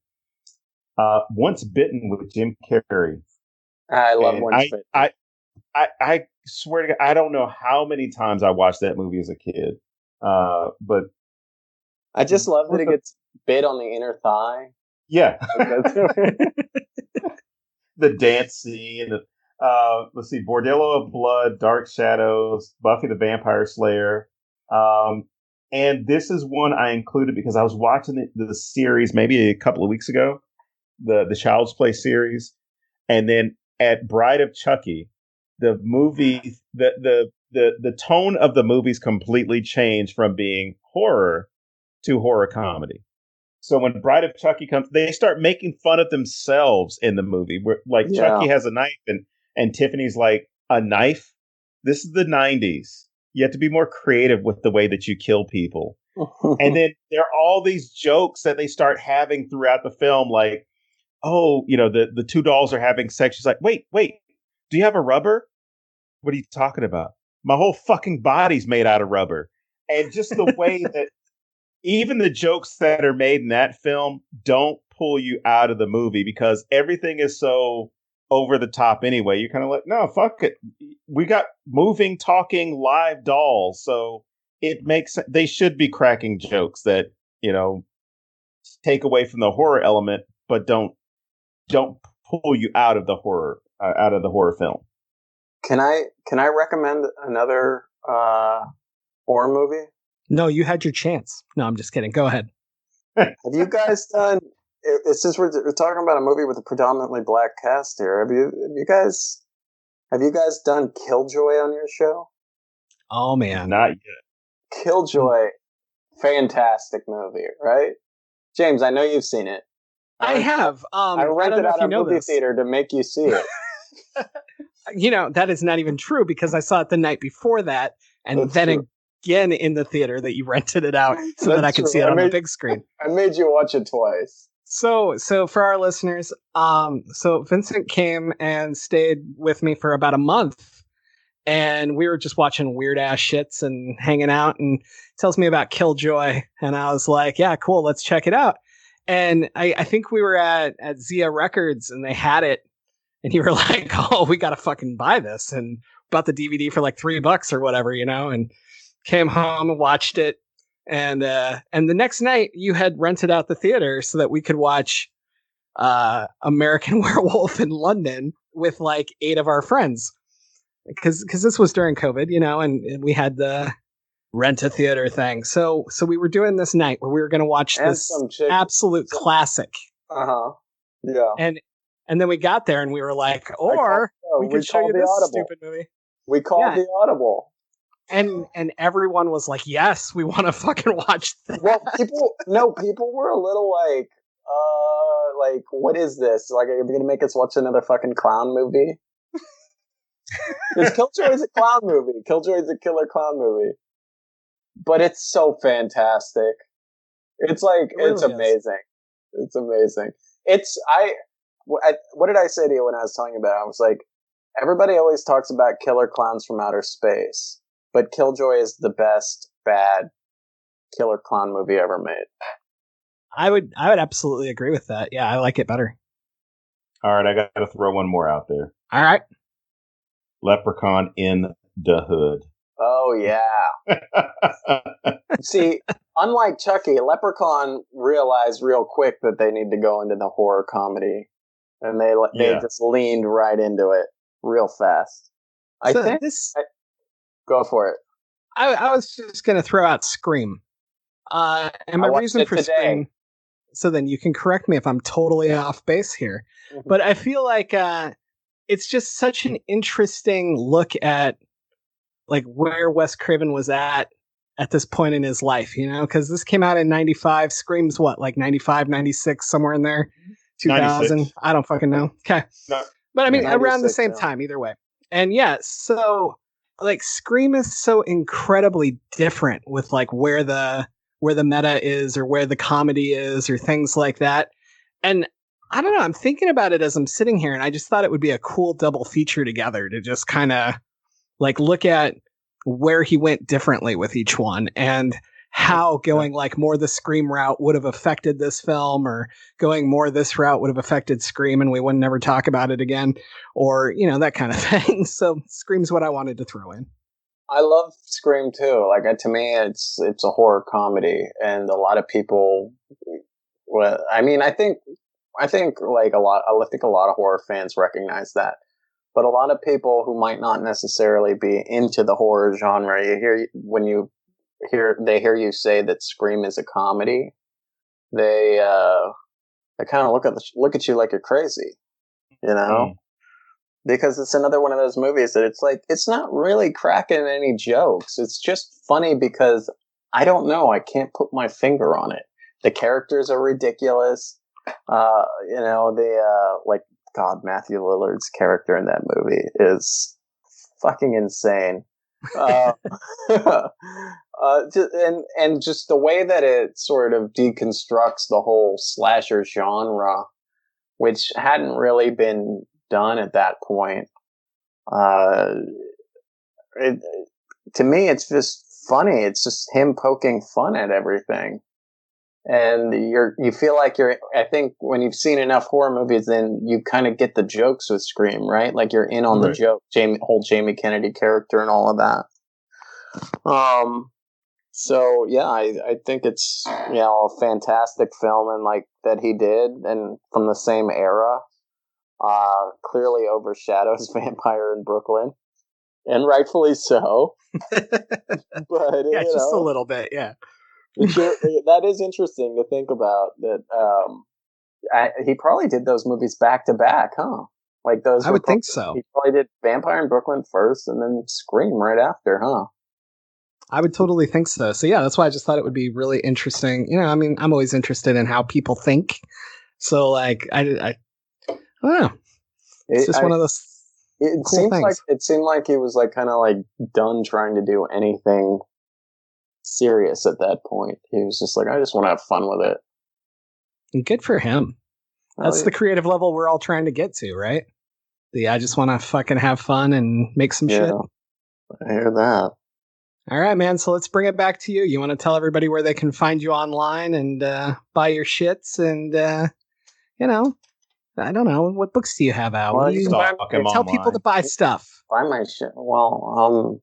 Once Bitten with Jim Carrey. I love Once Bitten. I swear to God, I don't know how many times I watched that movie as a kid. But I just love that it gets bit on the inner thigh. Yeah. The dance scene. Let's see, Bordello of Blood, Dark Shadows, Buffy the Vampire Slayer. And this is one I included because I was watching the series maybe a couple of weeks ago, the Child's Play series. And then at Bride of Chucky, the movie, the tone of the movies completely changed from being horror to horror comedy. So when Bride of Chucky comes, they start making fun of themselves in the movie. Where Chucky has a knife and Tiffany's like, a knife? This is the 90s. You have to be more creative with the way that you kill people. And then there are all these jokes that they start having throughout the film, like, oh, the two dolls are having sex. She's like, wait, do you have a rubber? What are you talking about? My whole fucking body's made out of rubber. And just the way that even the jokes that are made in that film don't pull you out of the movie because everything is so over the top anyway. You're kind of like, no, fuck it. We got moving, talking, live dolls. So it makes they should be cracking jokes that, take away from the horror element, but don't pull you out of the horror film. Can I recommend another horror movie? No, you had your chance. No, I'm just kidding. Go ahead. Have you guys done? Since we're talking about a movie with a predominantly black cast here, have you guys done Killjoy on your show? Oh man, not yet. Killjoy, fantastic movie, right? James, I know you've seen it. I have. I rented out a movie theater to make you see it. That is not even true because I saw it the night before that, and That's then true. Again in the theater that you rented it out so that I could see it on the big screen. I made you watch it twice. So for our listeners, so Vincent came and stayed with me for about a month, and we were just watching weird ass shits and hanging out, and tells me about Killjoy, and I was like, yeah, cool, let's check it out. And I think we were at Zia Records, and they had it, and you were like, oh, we gotta fucking buy this, and bought the DVD for like $3 or whatever, and came home and watched it. And the next night you had rented out the theater so that we could watch American Werewolf in London with like 8 of our friends. Because this was during COVID, and we had the rent a theater thing. So we were doing this night where we were going to watch this absolute classic. Uh-huh. Yeah. And then we got there and we were like, we could show you this stupid movie. We called the audible. And everyone was like, yes, we want to fucking watch that. Well, people were a little like, what is this? Like, are you going to make us watch another fucking clown movie? Because Killjoy is a clown movie. Killjoy is a killer clown movie. But it's so fantastic. It's like, it's amazing. It's amazing. What did I say to you when I was telling you about it? I was like, everybody always talks about killer clowns from outer space. But Killjoy is the best bad killer clown movie ever made. I would absolutely agree with that. Yeah, I like it better. All right, I got to throw one more out there. All right. Leprechaun in the Hood. Oh, yeah. See, unlike Chucky, Leprechaun realized real quick that they need to go into the horror comedy. And they just leaned right into it real fast. Go for it. I was just going to throw out Scream. And my reason for Scream, so then you can correct me if I'm totally off base here. Mm-hmm. But I feel like it's just such an interesting look at like where Wes Craven was at this point in his life, because this came out in 95. Scream's what, like 95, 96, somewhere in there? 2000? 96. I don't fucking know. Okay. No, but I mean, around the same time, either way. And yeah, so like Scream is so incredibly different with like where the meta is or where the comedy is or things like that. And I don't know, I'm thinking about it as I'm sitting here, and I just thought it would be a cool double feature together to just kind of like look at where he went differently with each one. And how going like more the Scream route would have affected this film, or going more this route would have affected Scream and we would never talk about it again, or, you know, that kind of thing. So Scream's what I wanted to throw in. I love Scream too. Like, to me, it's a horror comedy, and a lot of people. Well, I mean, I think like I think a lot of horror fans recognize that, but a lot of people who might not necessarily be into the horror genre, they hear you say that Scream is a comedy, they kind of look at you like you're crazy, you know. Because it's another one of those movies that it's like, it's not really cracking any jokes. It's just funny because I don't know. I can't put my finger on it. The characters are ridiculous. You know, God, Matthew Lillard's character in that movie is fucking insane. Just the way that it sort of deconstructs the whole slasher genre, which hadn't really been done at that point. To me, it's just funny. It's just him poking fun at everything, and you feel like I think when you've seen enough horror movies, then you kind of get the jokes with Scream, right? Like you're in on the joke, whole Jamie Kennedy character and all of that. So yeah, I think it's, you know, a fantastic film, and like that he did, and from the same era. Clearly overshadows Vampire in Brooklyn, and rightfully so. But yeah, just a little bit, yeah. That is interesting to think about. That he probably did those movies back to back, huh? Like those. I would think so. He probably did Vampire in Brooklyn first, and then Scream right after, huh? I would totally think so. So yeah, that's why I just thought it would be really interesting. You know, I mean, I'm always interested in how people think. So like, I don't know. It's just one of those cool things. It seemed like he was like kind of like done trying to do anything serious at that point. He was just like, I just want to have fun with it. And good for him. That's the creative level we're all trying to get to, right? I just want to fucking have fun and make some shit. I hear that. All right, man. So let's bring it back to you. You want to tell everybody where they can find you online and buy your shits and, you know, I don't know. What books do you have out? Well, tell people to buy stuff. Buy my shit. Well,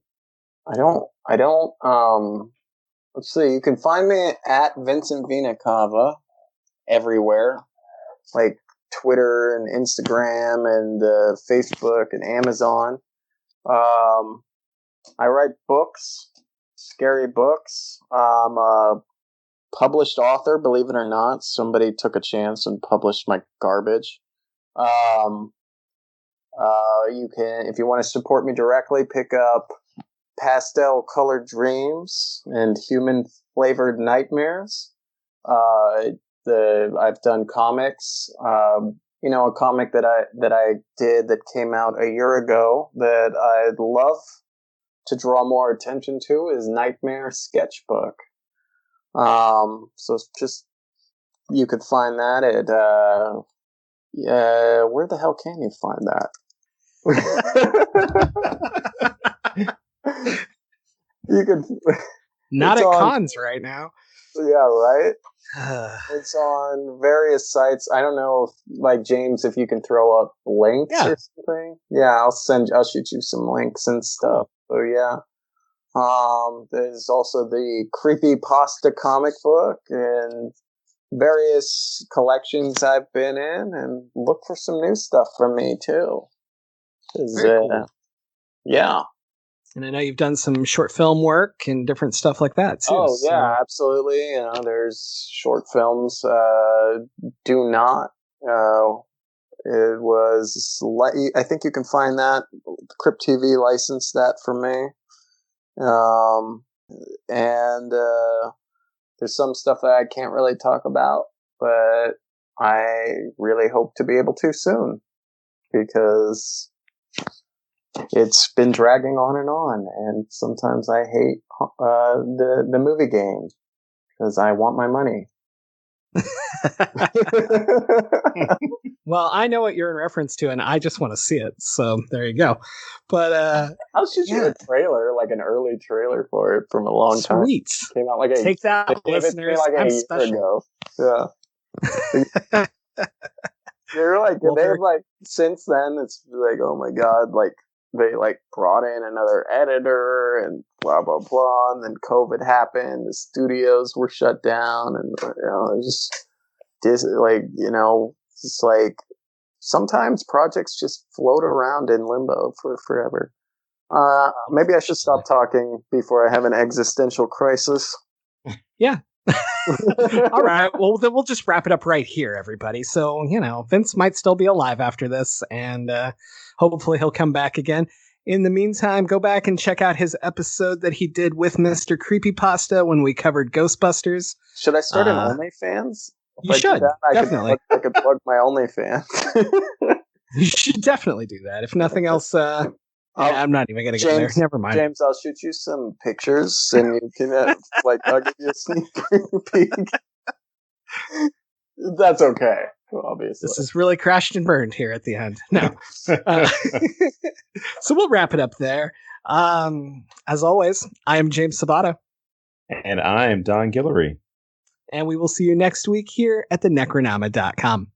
I don't, let's see. You can find me at Vincent V Cava everywhere, like Twitter and Instagram and Facebook and Amazon. I write books, scary books. I'm a published author, believe it or not. Somebody took a chance and published my garbage. You can, if you want to support me directly, pick up Pastel Colored Dreams and Human Flavored Nightmares. I've done comics. You know, a comic that I did that came out a year ago that I'd love to draw more attention to is Nightmare Sketchbook. So just, you could find that at, where the hell can you find that? You could. Not at cons right now. Yeah, right? It's on various sites. I don't know if, like, James, if you can throw up links or something. Yeah, I'll shoot you some links and stuff. So yeah. There's also the Creepypasta comic book and various collections I've been in, and look for some new stuff from me too. Cool. Yeah. And I know you've done some short film work and different stuff like that too. Oh yeah, absolutely. You know, there's short films. Do Not. It was. I think you can find that. Crypt TV licensed that for me. And there's some stuff that I can't really talk about, but I really hope to be able to soon, because it's been dragging on, and sometimes I hate the movie game because I want my money. Well, I know what you're in reference to, and I just want to see it. So there you go. But I'll shoot you a trailer, like an early trailer for it from a long time. Sweet. Came out like Take that, listeners. Like I'm a year special. ago. Yeah. They're like, well, they've like since then. It's like, oh my god, like they like brought in another editor and blah blah blah, and then COVID happened. The studios were shut down, and it just like it's like sometimes projects just float around in limbo for forever. Maybe I should stop talking before I have an existential crisis. Yeah. All right. Well, then we'll just wrap it up right here, everybody. So, Vince might still be alive after this, and hopefully he'll come back again. In the meantime, go back and check out his episode that he did with Mr. Creepypasta when we covered Ghostbusters. Should I start an OnlyFans? You should, definitely. I could plug my OnlyFans. You should definitely do that. If nothing else, I'm not even going to go there. Never mind. James, I'll shoot you some pictures, and you can I'll give you a sneak peek. That's okay, obviously. This is really crashed and burned here at the end. No. So we'll wrap it up there. As always, I am James Sabato. And I am Don Guillory. And we will see you next week here at thenecronama.com.